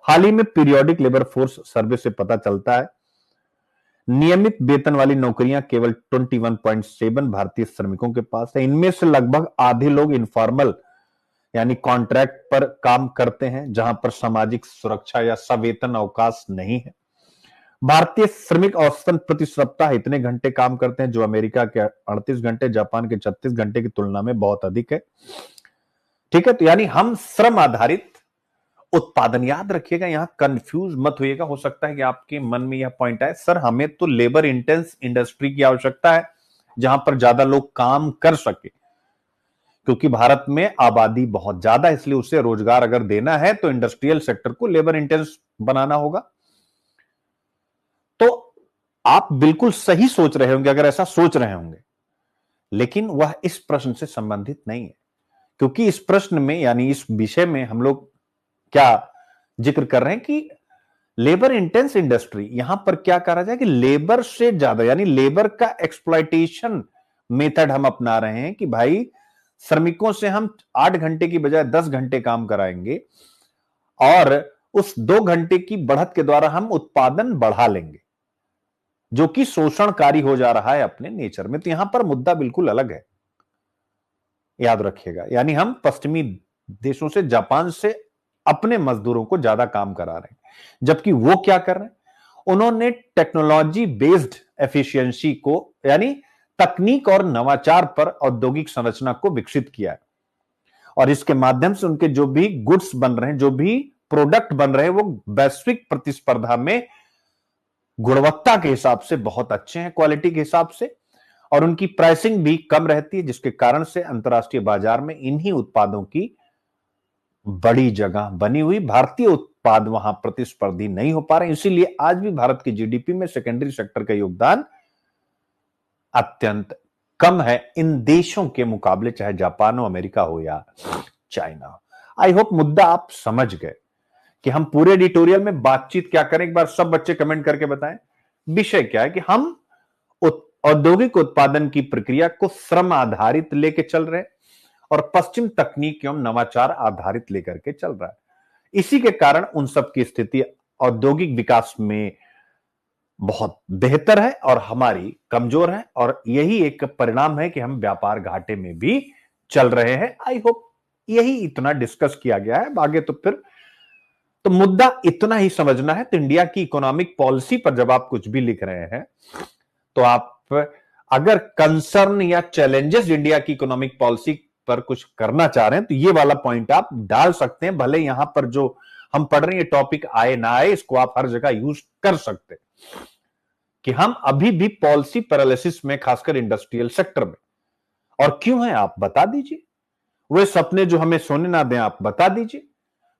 हाल ही में पीरियोडिक लेबर फोर्स सर्वे से पता चलता है नियमित वेतन वाली नौकरियां केवल 21.7 भारतीय श्रमिकों के पास है। इनमें से लगभग आधे लोग इनफॉर्मल यानी कॉन्ट्रैक्ट पर काम करते हैं, जहां पर सामाजिक सुरक्षा या सवेतन अवकाश नहीं है। भारतीय श्रमिक औसतन प्रति सप्ताह इतने घंटे काम करते हैं जो अमेरिका के 38 घंटे, जापान के 36 घंटे की तुलना में बहुत अधिक है। ठीक है। तो यानी हम श्रम आधारित उत्पादन, याद रखिएगा, यहां कंफ्यूज मत होइएगा। हो सकता है कि आपके मन में यह पॉइंट आए, सर हमें तो लेबर इंटेंस इंडस्ट्री की आवश्यकता है जहां पर ज्यादा लोग काम कर सके, क्योंकि भारत में आबादी बहुत ज्यादा है, इसलिए उसे रोजगार अगर देना है तो इंडस्ट्रियल सेक्टर को लेबर इंटेंस बनाना होगा। तो आप बिल्कुल सही सोच रहे होंगे अगर ऐसा सोच रहे होंगे, लेकिन वह इस प्रश्न से संबंधित नहीं है, क्योंकि इस प्रश्न में यानी इस विषय में हम लोग क्या जिक्र कर रहे हैं कि लेबर इंटेंस इंडस्ट्री, यहां पर क्या कहा जाए कि लेबर से ज्यादा, यानी लेबर का एक्सप्लॉयटेशन मेथड हम अपना रहे हैं कि भाई श्रमिकों से हम 8 घंटे की बजाय 10 घंटे काम कराएंगे और उस 2 घंटे की बढ़त के द्वारा हम उत्पादन बढ़ा लेंगे, जो कि शोषणकारी हो जा रहा है अपने नेचर में। तो यहां पर मुद्दा बिल्कुल अलग है, याद रखिएगा। यानी हम पश्चिमी देशों से, जापान से अपने मजदूरों को ज्यादा काम करा रहे हैं, जबकि वो क्या कर रहे हैं, उन्होंने टेक्नोलॉजी बेस्ड एफिशिएंसी को, यानी तकनीक और नवाचार पर औद्योगिक संरचना को विकसित किया है। और इसके माध्यम से उनके जो भी गुड्स बन रहे हैं, जो भी प्रोडक्ट बन रहे हैं, वो वैश्विक प्रतिस्पर्धा में गुणवत्ता के हिसाब से बहुत अच्छे हैं, क्वालिटी के हिसाब से, और उनकी प्राइसिंग भी कम रहती है, जिसके कारण से अंतर्राष्ट्रीय बाजार में इन्हीं उत्पादों की बड़ी जगह बनी हुई। भारतीय उत्पाद वहां प्रतिस्पर्धी नहीं हो पा रहे, इसीलिए आज भी भारत की जीडीपी में सेकेंडरी सेक्टर का योगदान अत्यंत कम है इन देशों के मुकाबले, चाहे जापान हो, अमेरिका हो या चाइना हो। आई होप मुद्दा आप समझ गए कि हम पूरे एडिटोरियल में बातचीत क्या करें। एक बार सब बच्चे कमेंट करके बताएं विषय क्या है, कि हम औद्योगिक उत्पादन की प्रक्रिया को श्रम आधारित लेके चल रहे हैं और पश्चिम तकनीक एवं नवाचार आधारित लेकर के चल रहा है। इसी के कारण उन सब की स्थिति औद्योगिक विकास में बहुत बेहतर है और हमारी कमजोर है, और यही एक परिणाम है कि हम व्यापार घाटे में भी चल रहे हैं। आई होप यही इतना डिस्कस किया गया है, आगे तो फिर तो मुद्दा इतना ही समझना है। तो इंडिया की इकोनॉमिक पॉलिसी पर जब आप कुछ भी लिख रहे हैं, तो आप अगर कंसर्न या चैलेंजेस इंडिया की इकोनॉमिक पॉलिसी पर कुछ करना चाह रहे हैं, तो ये वाला पॉइंट आप डाल सकते हैं। भले यहां पर जो हम पढ़ रहे हैं टॉपिक आए ना आए, इसको आप हर जगह यूज कर सकते हैं कि हम अभी भी पॉलिसी पैरालिसिस में, खासकर इंडस्ट्रियल सेक्टर में। और क्यों है आप बता दीजिए, वे सपने जो हमें सोने ना दें आप बता दीजिए,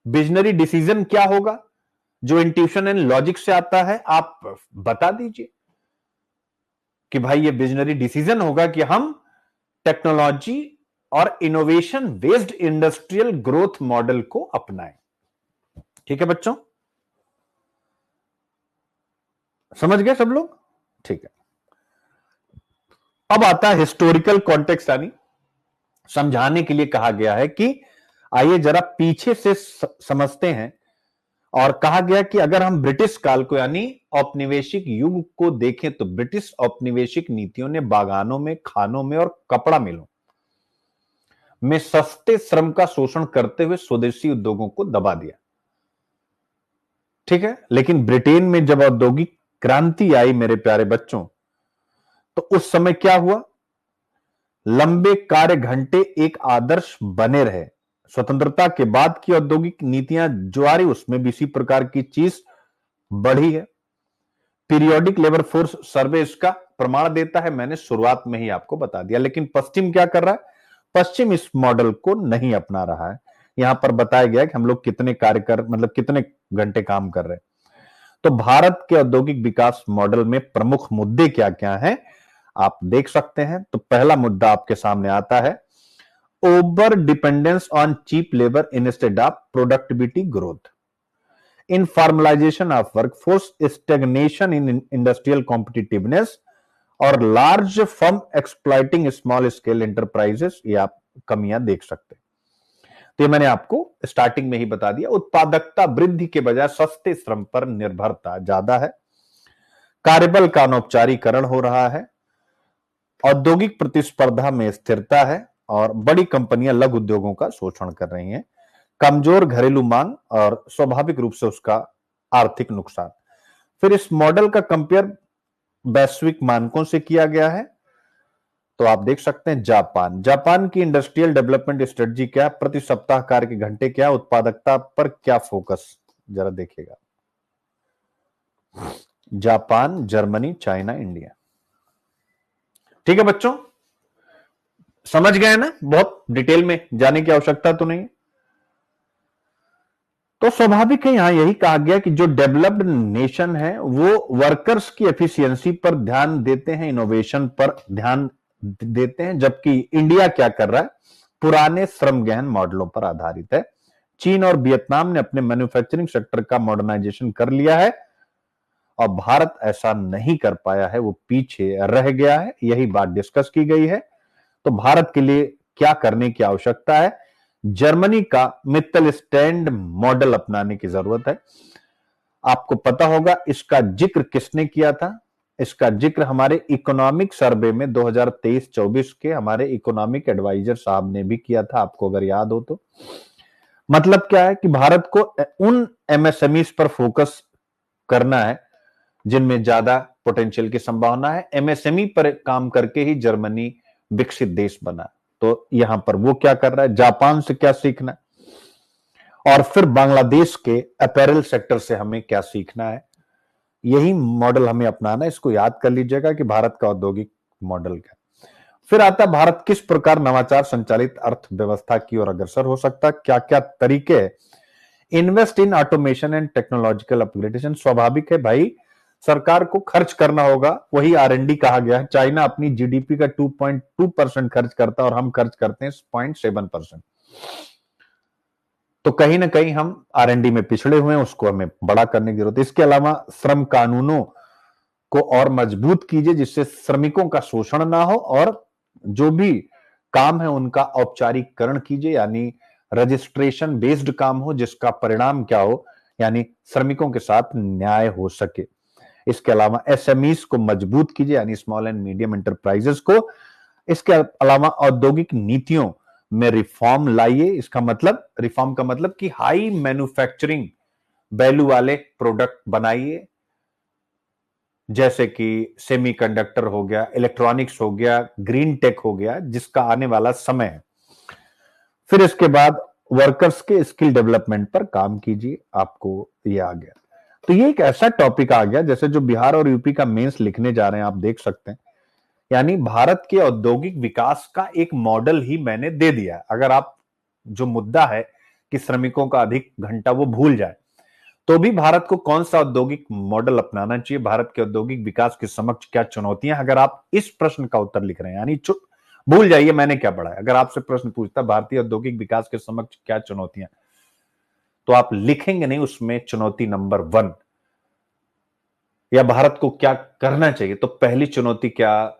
विजनरी डिसीजन क्या होगा जो इंट्यूशन एंड लॉजिक से आता है आप बता दीजिए कि भाई ये विजनरी डिसीजन होगा कि हम टेक्नोलॉजी और innovation based industrial growth model को अपनाएं। ठीक है बच्चों, समझ गए सब लोग? ठीक है। अब आता है हिस्टोरिकल कॉन्टेक्स्ट, यानी समझाने के लिए कहा गया है कि आइए जरा पीछे से समझते हैं। और कहा गया कि अगर हम ब्रिटिश काल को, यानी औपनिवेशिक युग को देखें, तो ब्रिटिश औपनिवेशिक नीतियों ने बागानों में, खानों में और कपड़ा मिलों में सस्ते श्रम का शोषण करते हुए स्वदेशी उद्योगों को दबा दिया। ठीक है, लेकिन ब्रिटेन में जब औद्योगिक क्रांति आई मेरे प्यारे बच्चों, तो उस समय क्या हुआ, लंबे कार्य घंटे एक आदर्श बने रहे। स्वतंत्रता के बाद की औद्योगिक नीतियां जो आ रही, उसमें भी इसी प्रकार की चीज बढ़ी है। पीरियोडिक लेबर फोर्स सर्वे इसका प्रमाण देता है, मैंने शुरुआत में ही आपको बता दिया। लेकिन पश्चिम क्या कर रहा है, पश्चिम इस मॉडल को नहीं अपना रहा है। यहां पर बताया गया कि हम लोग कितने कार्य कर, मतलब कितने घंटे काम कर रहे हैं। तो भारत के औद्योगिक विकास मॉडल में प्रमुख मुद्दे क्या क्या हैं आप देख सकते हैं। तो पहला मुद्दा आपके सामने आता है, over dependence on cheap labour instead of productivity growth, informalisation of workforce, stagnation in industrial competitiveness और large firm exploiting small scale enterprises. ये आप कमियां देख सकते हैं। तो ये मैंने आपको स्टार्टिंग में ही बता दिया। उत्पादकता वृद्धि के बजाय सस्ते श्रम पर निर्भरता ज्यादा है। कार्यबल का अनौपचारीकरण हो रहा है। औद्योगिक प्रतिस्पर्धा में स्थिरता है और बड़ी कंपनियां लघु उद्योगों का शोषण कर रही हैं। कमजोर घरेलू मांग और स्वाभाविक रूप से उसका आर्थिक नुकसान। फिर इस मॉडल का कंपेयर वैश्विक मानकों से किया गया है। तो आप देख सकते हैं जापान की इंडस्ट्रियल डेवलपमेंट स्ट्रेटजी क्या है, प्रति सप्ताह कार्य के घंटे क्या, उत्पादकता पर क्या फोकस, जरा देखिएगा। Japan, Germany, China, India. ठीक है बच्चों, समझ गए ना? बहुत डिटेल में जाने की आवश्यकता तो नहीं। तो स्वाभाविक है यहां यही कहा गया कि जो डेवलप्ड नेशन है वो वर्कर्स की एफिशिएंसी पर ध्यान देते हैं, इनोवेशन पर ध्यान देते हैं, जबकि इंडिया क्या कर रहा है, पुराने श्रम गहन मॉडलों पर आधारित है। चीन और वियतनाम ने अपने मैन्युफैक्चरिंग सेक्टर का मॉडर्नाइजेशन कर लिया है और भारत ऐसा नहीं कर पाया है, वो पीछे रह गया है। यही बात डिस्कस की गई है। तो भारत के लिए क्या करने की आवश्यकता है? जर्मनी का मित्तल स्टैंड मॉडल अपनाने की जरूरत है। आपको पता होगा इसका जिक्र किसने किया था? इसका जिक्र हमारे इकोनॉमिक सर्वे में 2023-24 के हमारे इकोनॉमिक एडवाइजर साहब ने भी किया था, आपको अगर याद हो तो। मतलब क्या है कि भारत को उन एमएसएमईज पर फोकस करना है जिनमें ज्यादा पोटेंशियल की संभावना है। एमएसएमई पर काम करके ही जर्मनी विकसित देश बना। तो यहां पर वो क्या कर रहा है, जापान से क्या सीखना है, और फिर बांग्लादेश के अपैरल सेक्टर से हमें क्या सीखना है, यही मॉडल हमें अपनाना है। इसको याद कर लीजिएगा कि भारत का औद्योगिक मॉडल क्या। फिर आता है भारत किस प्रकार नवाचार संचालित अर्थव्यवस्था की ओर अग्रसर हो सकता है, क्या क्या तरीके हैं। Invest in automation and technological upgradation. स्वाभाविक है भाई, सरकार को खर्च करना होगा, वही आरएनडी कहा गया है। चाइना अपनी जीडीपी का 2.2% खर्च करता है और हम खर्च करते हैं 0.7%। तो कहीं ना कहीं हम आरएनडी में पिछड़े हुए हैं, उसको हमें बड़ा करने की जरूरत है। इसके अलावा श्रम कानूनों को और मजबूत कीजिए जिससे श्रमिकों का शोषण ना हो, और जो भी काम है उनका औपचारिकरण कीजिए, यानी रजिस्ट्रेशन बेस्ड काम हो जिसका परिणाम क्या हो, यानी श्रमिकों के साथ न्याय हो सके। इसके अलावा एसएमईज को मजबूत कीजिए, यानी स्मॉल एंड मीडियम एंटरप्राइजेस को। इसके अलावा औद्योगिक नीतियों में रिफॉर्म लाइए। इसका मतलब, रिफॉर्म का मतलब कि हाई मैन्युफैक्चरिंग वैल्यू वाले प्रोडक्ट बनाइए, जैसे कि सेमीकंडक्टर हो गया, इलेक्ट्रॉनिक्स हो गया, ग्रीन टेक हो गया, जिसका आने वाला समय है। फिर इसके बाद वर्कर्स के स्किल डेवलपमेंट पर काम कीजिए। आपको ये आ गया। तो ये एक ऐसा टॉपिक आ गया जैसे जो बिहार और यूपी का मेंस लिखने जा रहे हैं, आप देख सकते हैं। यानी भारत के औद्योगिक विकास का एक मॉडल ही मैंने दे दिया। अगर आप जो मुद्दा है कि श्रमिकों का अधिक घंटा वो भूल जाए, तो भी भारत को कौन सा औद्योगिक मॉडल अपनाना चाहिए, भारत के औद्योगिक विकास के समक्ष क्या चुनौतियां, अगर आप इस प्रश्न का उत्तर लिख रहे हैं, यानी भूल जाइए मैंने क्या पढ़ा है। अगर आपसे प्रश्न पूछता भारतीय औद्योगिक विकास के समक्ष क्या चुनौतियां, तो आप लिखेंगे नहीं उसमें चुनौती नंबर 1, या भारत को क्या करना चाहिए। तो पहली चुनौती क्या,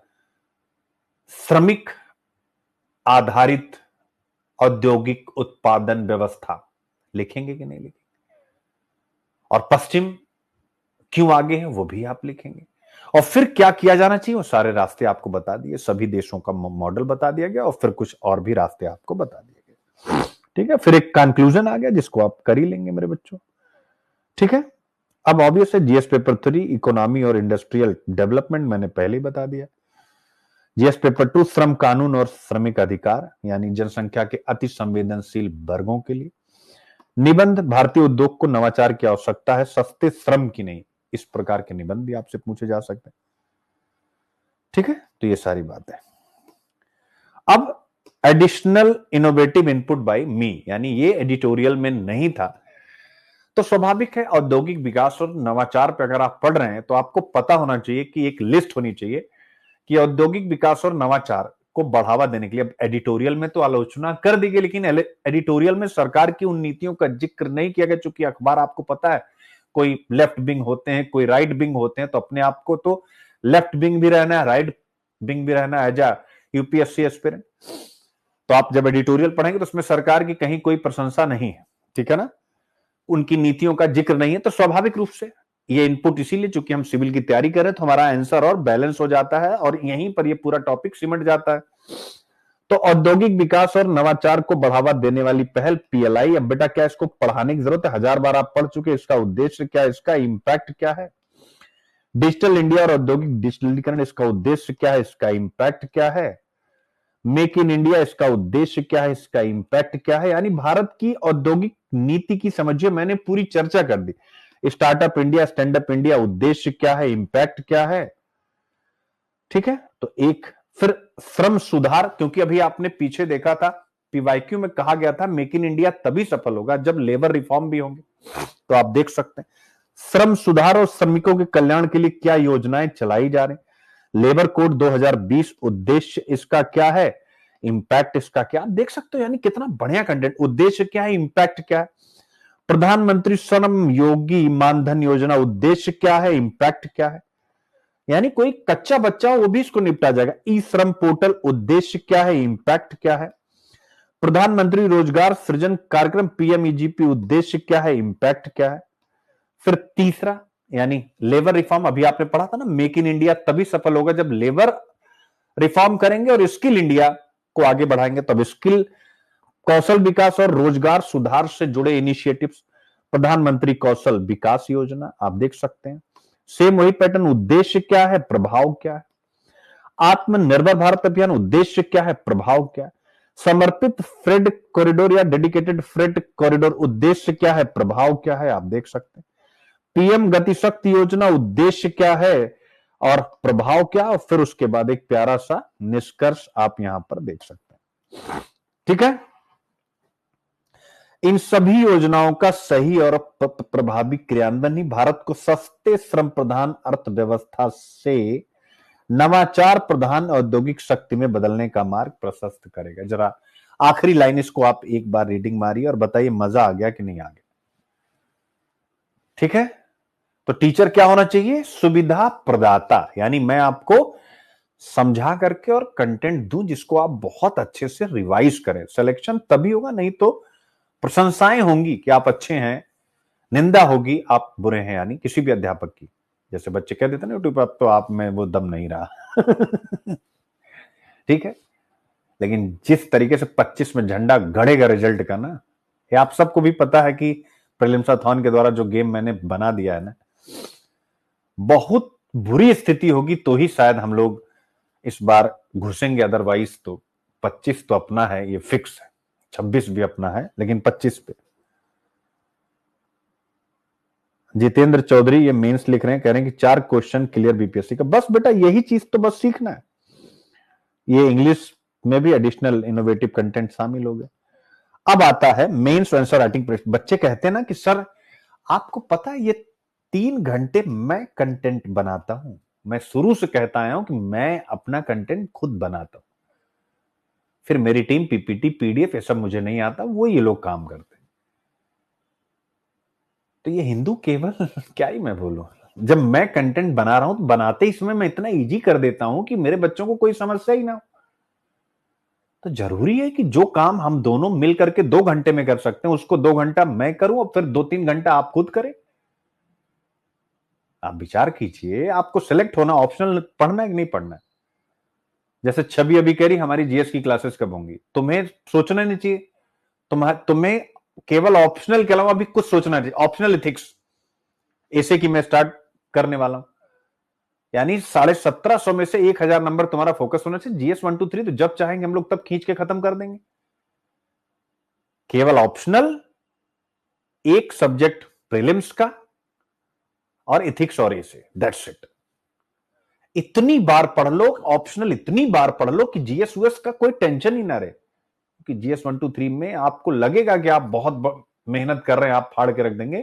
श्रमिक आधारित औद्योगिक उत्पादन व्यवस्था, लिखेंगे कि नहीं लिखेंगे। और पश्चिम क्यों आगे है वो भी आप लिखेंगे। और फिर क्या किया जाना चाहिए, वो सारे रास्ते आपको बता दिए, सभी देशों का मॉडल बता दिया गया, और फिर कुछ और भी रास्ते आपको बता दिए गए। ठीक है, फिर एक कंक्लूजन आ गया जिसको आप कर ही लेंगे मेरे बच्चों। ठीक है, अब ऑब्वियस है जीएस पेपर 3 इकोनॉमी और इंडस्ट्रियल डेवलपमेंट मैंने पहले ही बता दिया। जीएस पेपर 2 श्रम कानून और श्रमिक अधिकार, यानी जनसंख्या के अति संवेदनशील वर्गों के लिए। निबंध, भारतीय उद्योग को नवाचार की आवश्यकता है, सस्ते श्रम की नहीं। इस प्रकार के निबंध भी आपसे पूछे जा सकते हैं। ठीक है, तो ये सारी बात है। अब एडिशनल इनोवेटिव इनपुट बाय मी, यानी ये एडिटोरियल में नहीं था, तो स्वाभाविक है औद्योगिक विकास और नवाचार पे अगर आप पढ़ रहे हैं तो आपको पता होना चाहिए कि एक लिस्ट होनी चाहिए कि औद्योगिक विकास और नवाचार को बढ़ावा देने के लिए। अब एडिटोरियल में तो आलोचना कर दी गई, लेकिन एडिटोरियल में सरकार की उन नीतियों का जिक्र नहीं किया गया। चूंकि अखबार आपको पता है कोई लेफ्ट विंग होते हैं, कोई राइट विंग होते हैं, तो अपने आप को तो लेफ्ट विंग भी रहना है, राइट विंग भी रहना है एज अ यूपीएससी एस्पिरेंट। तो आप जब एडिटोरियल पढ़ेंगे तो उसमें सरकार की कहीं कोई प्रशंसा नहीं है, ठीक है ना, उनकी नीतियों का जिक्र नहीं है। तो स्वाभाविक रूप से ये इनपुट इसीलिए, चूंकि हम सिविल की तैयारी कर रहे हैं, तो हमारा आंसर और बैलेंस हो जाता है और यहीं पर ये पूरा टॉपिक सिमट जाता है। तो औद्योगिक विकास और नवाचार को बढ़ावा देने वाली पहल पीएलआई। अब बेटा क्या इसको पढ़ाने की जरूरत है, 1000 बार आप पढ़ चुके। इसका उद्देश्य क्या है, इसका इंपैक्ट क्या है। डिजिटल इंडिया और औद्योगिक डिजिटलीकरण, इसका उद्देश्य क्या है, इसका इंपैक्ट क्या है। मेक इन इंडिया, इसका उद्देश्य क्या है, इसका इंपैक्ट क्या है। यानी भारत की औद्योगिक नीति की समझिए मैंने पूरी चर्चा कर दी। Startup India, stand up India, उद्देश्य क्या है, इंपैक्ट क्या है। ठीक है, तो एक फिर श्रम सुधार, क्योंकि अभी आपने पीछे देखा था पीवाईक्यू में कहा गया था मेक इन इंडिया तभी सफल होगा जब लेबर रिफॉर्म भी होंगे। तो आप देख सकते हैं श्रम सुधार और श्रमिकों के कल्याण के लिए क्या योजनाएं चलाई जा रही। लेबर कोड 2020, उद्देश्य इसका क्या है, इंपैक्ट इसका क्या, आप देख सकते हो, यानी कितना बढ़िया कंटेंट। उद्देश्य क्या है, इंपैक्ट क्या है। प्रधानमंत्री श्रम योगी मानधन योजना, उद्देश्य क्या है, इंपैक्ट क्या है। यानी कोई कच्चा बच्चा हो वो भी इसको निपटा जाएगा। ई श्रम पोर्टल, उद्देश्य क्या है, इंपैक्ट क्या है। प्रधानमंत्री रोजगार सृजन कार्यक्रम पीएमईजीपी, उद्देश्य क्या है, इंपैक्ट क्या है। फिर तीसरा यानी लेबर रिफॉर्म, अभी आपने पढ़ा था ना, मेक इन इंडिया तभी सफल होगा जब लेबर रिफॉर्म करेंगे और स्किल इंडिया को आगे बढ़ाएंगे। तब स्किल, कौशल विकास और रोजगार सुधार से जुड़े इनिशिएटिव्स, प्रधानमंत्री कौशल विकास योजना, आप देख सकते हैं। सेम वही पैटर्न, उद्देश्य क्या है, प्रभाव क्या है। आत्मनिर्भर भारत अभियान, उद्देश्य क्या है, प्रभाव क्या है। समर्पित फ्रेट कॉरिडोर या डेडिकेटेड फ्रेट कॉरिडोर, उद्देश्य क्या है, प्रभाव क्या है, आप देख सकते हैं। पीएम गति शक्ति योजना, उद्देश्य क्या है और प्रभाव क्या, और फिर उसके बाद एक प्यारा सा निष्कर्ष आप यहां पर देख सकते हैं। ठीक है, इन सभी योजनाओं का सही और प्रभावी क्रियान्वयन ही भारत को सस्ते श्रम प्रधान अर्थव्यवस्था से नवाचार प्रधान औद्योगिक शक्ति में बदलने का मार्ग प्रशस्त करेगा। जरा आखिरी लाइन इसको आप एक बार रीडिंग मारिए और बताइए मजा आ गया कि नहीं आ गया। ठीक है, तो टीचर क्या होना चाहिए, सुविधा प्रदाता, यानी मैं आपको समझा करके और कंटेंट दूं जिसको आप बहुत अच्छे से रिवाइज करें। सिलेक्शन तभी होगा, नहीं तो प्रशंसाएं होंगी कि आप अच्छे हैं, निंदा होगी आप बुरे हैं, यानी किसी भी अध्यापक की। जैसे बच्चे कह देते ना यूट्यूब पर, अब तो आप में वो दम नहीं रहा। ठीक है, लेकिन जिस तरीके से 25 में झंडा गड़ेगा रिजल्ट का ना, ये आप सबको भी पता है कि प्रीलिम्साथॉन के द्वारा जो गेम मैंने बना दिया है ना, बहुत बुरी स्थिति होगी तो ही शायद हम लोग इस बार घुसेंगे, अदरवाइज तो 25 तो अपना है, ये फिक्स है। 26 भी अपना है, लेकिन 25 पे। जितेंद्र चौधरी ये मेंस लिख रहे हैं, कह रहे हैं कि 4 क्वेश्चन क्लियर बीपीएससी का। बस बेटा यही चीज तो बस सीखना है। ये इंग्लिश में भी एडिशनल इनोवेटिव कंटेंट शामिल हो गए। अब आता है मेंस आंसर राइटिंग। बच्चे कहते हैं ना कि सर आपको पता है ये 3 घंटे मैं कंटेंट बनाता हूं। मैं शुरू से कहता आया हूं कि मैं अपना कंटेंट खुद बनाता हूं, फिर मेरी टीम पीपीटी पीडीएफ ये सब मुझे नहीं आता, वो ये लोग काम करते हैं। तो ये हिंदू केवल क्या ही मैं बोलूं, जब मैं कंटेंट बना रहा हूं तो बनाते ही समय मैं इतना इजी कर देता हूं कि मेरे बच्चों को कोई समस्या ही ना हो। तो जरूरी है कि जो काम हम दोनों मिल करके 2 घंटे में कर सकते हैं उसको 2 घंटा मैं करूं और फिर 2-3 घंटा आप खुद करें। आप विचार कीजिए, आपको सिलेक्ट होना ऑप्शनल, पढ़ना है कि नहीं पढ़ना है। जैसे छवि अभी कह रही हमारी जीएस की क्लासेस कब होंगी, तुम्हें सोचना नहीं चाहिए। तुम्हें केवल ऑप्शनल के अलावा भी कुछ सोचना चाहिए। ऑप्शनल इथिक्स ऐसे की मैं स्टार्ट करने वाला हूं, यानी 1750 में से 1000 नंबर तुम्हारा फोकस होना चाहिए। जीएस 1 2 3 तो जब चाहेंगे हम लोग तब खींच के खत्म कर देंगे। केवल ऑप्शनल एक सब्जेक्ट प्रीलिम्स का और इथिक्स और ऐसे, दैट्स इट। इतनी बार पढ़ लो ऑप्शनल, इतनी बार पढ़ लो कि जीएस यूएस का कोई टेंशन ही ना रहे। कि जीएस 1 2 3 में आपको लगेगा कि आप बहुत मेहनत कर रहे हैं, आप फाड़ के रख देंगे,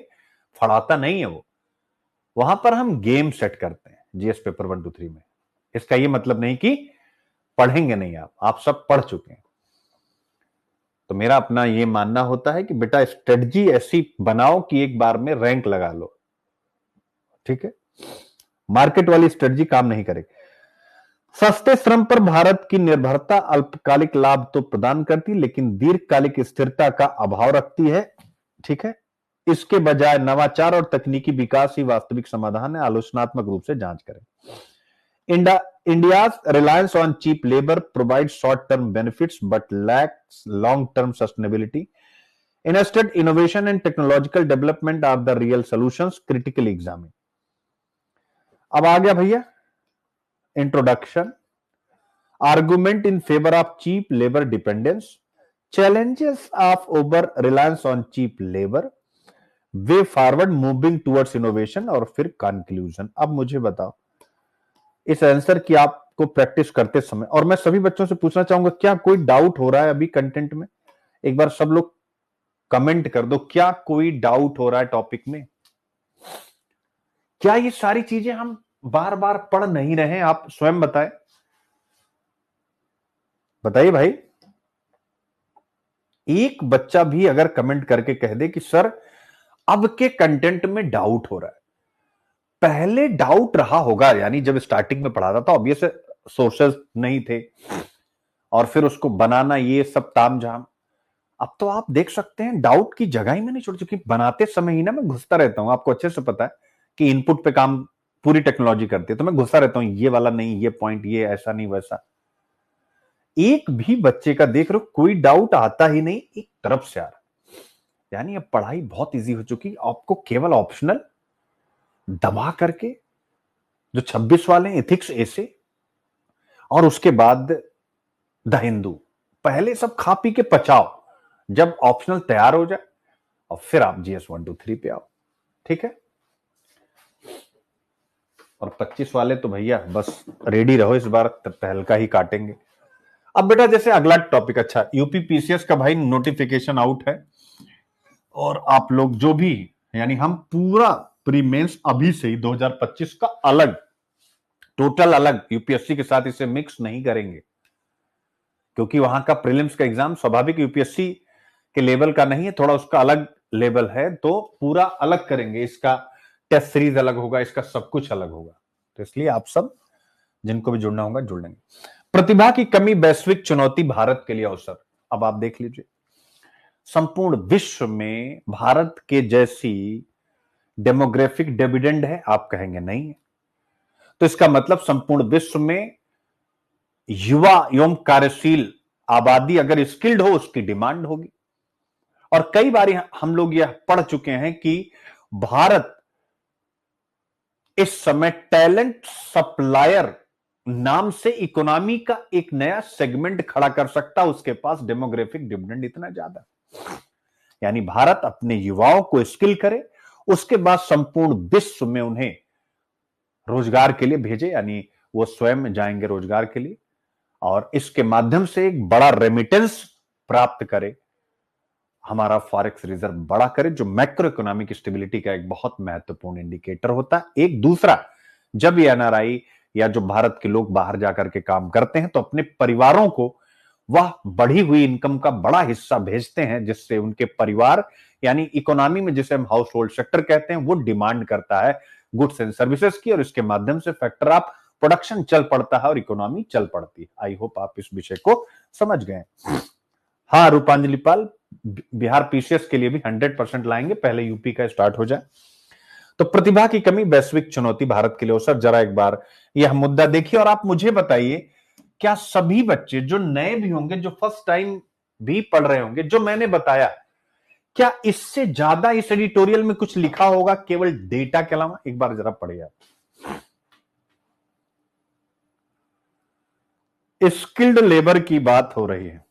फड़ाता नहीं है वो। वहां पर हम गेम सेट करते हैं जीएस पेपर 1 2 3 में। इसका ये मतलब नहीं कि पढ़ेंगे नहीं, आप सब पढ़ चुके हैं। तो मेरा अपना ये मानना होता है कि बेटा स्ट्रेटजी ऐसी बनाओ कि एक बार में रैंक लगा लो। ठीक है, मार्केट वाली स्ट्रेटजी काम नहीं करेगी। सस्ते श्रम पर भारत की निर्भरता अल्पकालिक लाभ तो प्रदान करती, लेकिन दीर्घकालिक स्थिरता का अभाव रखती है। ठीक है, इसके बजाय नवाचार और तकनीकी विकास ही वास्तविक समाधान है। आलोचनात्मक रूप से जांच करें। India's reliance on cheap labor provides short-term benefits but lacks long-term sustainability. Instead, innovation and technological development are the real solutions. Critically examine. अब आ गया भैया introduction. Argument in favour of cheap labour dependence, challenges of over reliance on cheap labor, way forward moving towards innovation, और फिर conclusion. अब मुझे बताओ इस आंसर की आपको प्रैक्टिस करते समय, और मैं सभी बच्चों से पूछना चाहूंगा क्या कोई डाउट हो रहा है अभी कंटेंट में। एक बार सब लोग कमेंट कर दो, क्या कोई डाउट हो रहा है टॉपिक में। क्या ये सारी चीजें हम बार बार पढ़ नहीं रहे हैं, आप स्वयं बताएं। बताइए भाई, एक बच्चा भी अगर कमेंट करके कह दे कि सर अब के कंटेंट में डाउट हो रहा है। पहले डाउट रहा होगा, यानी जब स्टार्टिंग में पढ़ा था तो ऑब्वियस सोर्सेस नहीं थे और फिर उसको बनाना ये सब तामझाम। अब तो आप देख सकते हैं डाउट की जगह ही मैंने छोड़ चुकी। बनाते समय ही ना मैं घुसता रहता हूं, आपको अच्छे से पता है कि इनपुट पे काम पूरी टेक्नोलॉजी करती है, तो मैं घुसता रहता हूं, ये वाला नहीं, ये पॉइंट, ये ऐसा नहीं वैसा। एक भी बच्चे का देख रहे हो कोई डाउट आता ही नहीं एक तरफ से आ रहा। यानी अब पढ़ाई बहुत इजी हो चुकी, आपको केवल ऑप्शनल दबा करके जो 26 वाले एथिक्स ऐसे, और उसके बाद द हिंदू, पहले सब खा पी के पचाओ, जब ऑप्शनल तैयार हो जाए और फिर आप जीएस 1 2 3 पे आओ। ठीक है, और 25 वाले तो भैया बस रेडी रहो, इस बार तहलका ही काटेंगे। अब बेटा जैसे अगला टॉपिक, अच्छा यूपी पीसीएस का भाई नोटिफिकेशन आउट है, और आप लोग जो भी, यानी हम पूरा प्री मेंस अभी से ही 2025 का अलग, टोटल अलग यूपीएससी के साथ इसे मिक्स नहीं करेंगे, क्योंकि वहां का प्रीलिम्स का एग्जाम स्वाभाविक यूपीएससी के लेवल का नहीं है, थोड़ा उसका अलग लेवल है, तो पूरा अलग करेंगे। इसका टेस्ट सीरीज अलग होगा, इसका सब कुछ अलग होगा। तो इसलिए आप सब जिनको भी जुड़ना होगा जुड़ लेंगे। प्रतिभा की कमी वैश्विक चुनौती, भारत के लिए अवसर। अब आप देख लीजिए, संपूर्ण विश्व में भारत के जैसी डेमोग्राफिक डिविडेंड है, आप कहेंगे नहीं है, तो इसका मतलब संपूर्ण विश्व में युवा एवं कार्यशील आबादी अगर स्किल्ड हो उसकी डिमांड होगी। और कई बार हम लोग यह पढ़ चुके हैं कि भारत इस समय टैलेंट सप्लायर नाम से इकोनॉमी का एक नया सेगमेंट खड़ा कर सकता, उसके पास डेमोग्राफिक डिविडेंड इतना ज्यादा। यानी भारत अपने युवाओं को स्किल करे, उसके बाद संपूर्ण विश्व में उन्हें रोजगार के लिए भेजे, यानी वो स्वयं जाएंगे रोजगार के लिए, और इसके माध्यम से एक बड़ा रेमिटेंस प्राप्त करे, हमारा फॉरेक्स रिजर्व बड़ा करे, जो मैक्रो इकोनॉमिक स्टेबिलिटी का एक बहुत महत्वपूर्ण इंडिकेटर होता है। एक दूसरा, जब ये एनआरआई या जो भारत के लोग बाहर जाकर के काम करते हैं तो अपने परिवारों को वह बढ़ी हुई इनकम का बड़ा हिस्सा भेजते हैं, जिससे उनके परिवार, यानी इकोनॉमी में जिसे हम हाउस होल्ड सेक्टर कहते हैं, वो डिमांड करता है गुड्स एंड सर्विसेज की, और इसके माध्यम से फैक्टर ऑफ प्रोडक्शन चल पड़ता है और इकोनॉमी चल पड़ती है। आई होप आप इस विषय को समझ गए। हाँ रूपांजलि पाल, बिहार पीसीएस के लिए भी 100% लाएंगे, पहले यूपी का स्टार्ट हो जाए। तो प्रतिभा की कमी वैश्विक चुनौती, भारत के लिए अवसर। जरा एक बार यह मुद्दा देखिए और आप मुझे बताइए, क्या सभी बच्चे जो नए भी होंगे, जो फर्स्ट टाइम भी पढ़ रहे होंगे, जो मैंने बताया, क्या इससे ज्यादा इस एडिटोरियल में कुछ लिखा होगा केवल डेटा के अलावा? एक बार जरा पढ़िए आप। स्किल्ड लेबर की बात हो रही है।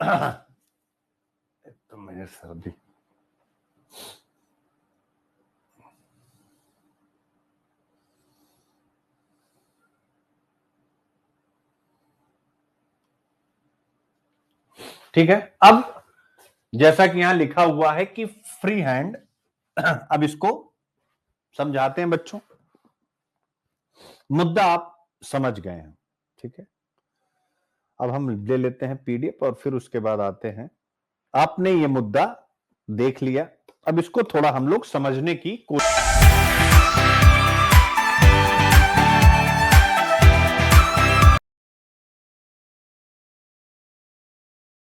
तो मेरे सर्दी, ठीक है। अब जैसा कि यहां लिखा हुआ है कि फ्री हैंड, अब इसको समझाते हैं बच्चों, मुद्दा आप समझ गए हैं, ठीक है। अब हम ले लेते हैं पीडीएफ और फिर उसके बाद आते हैं। आपने ये मुद्दा देख लिया, अब इसको थोड़ा हम लोग समझने की कोशिश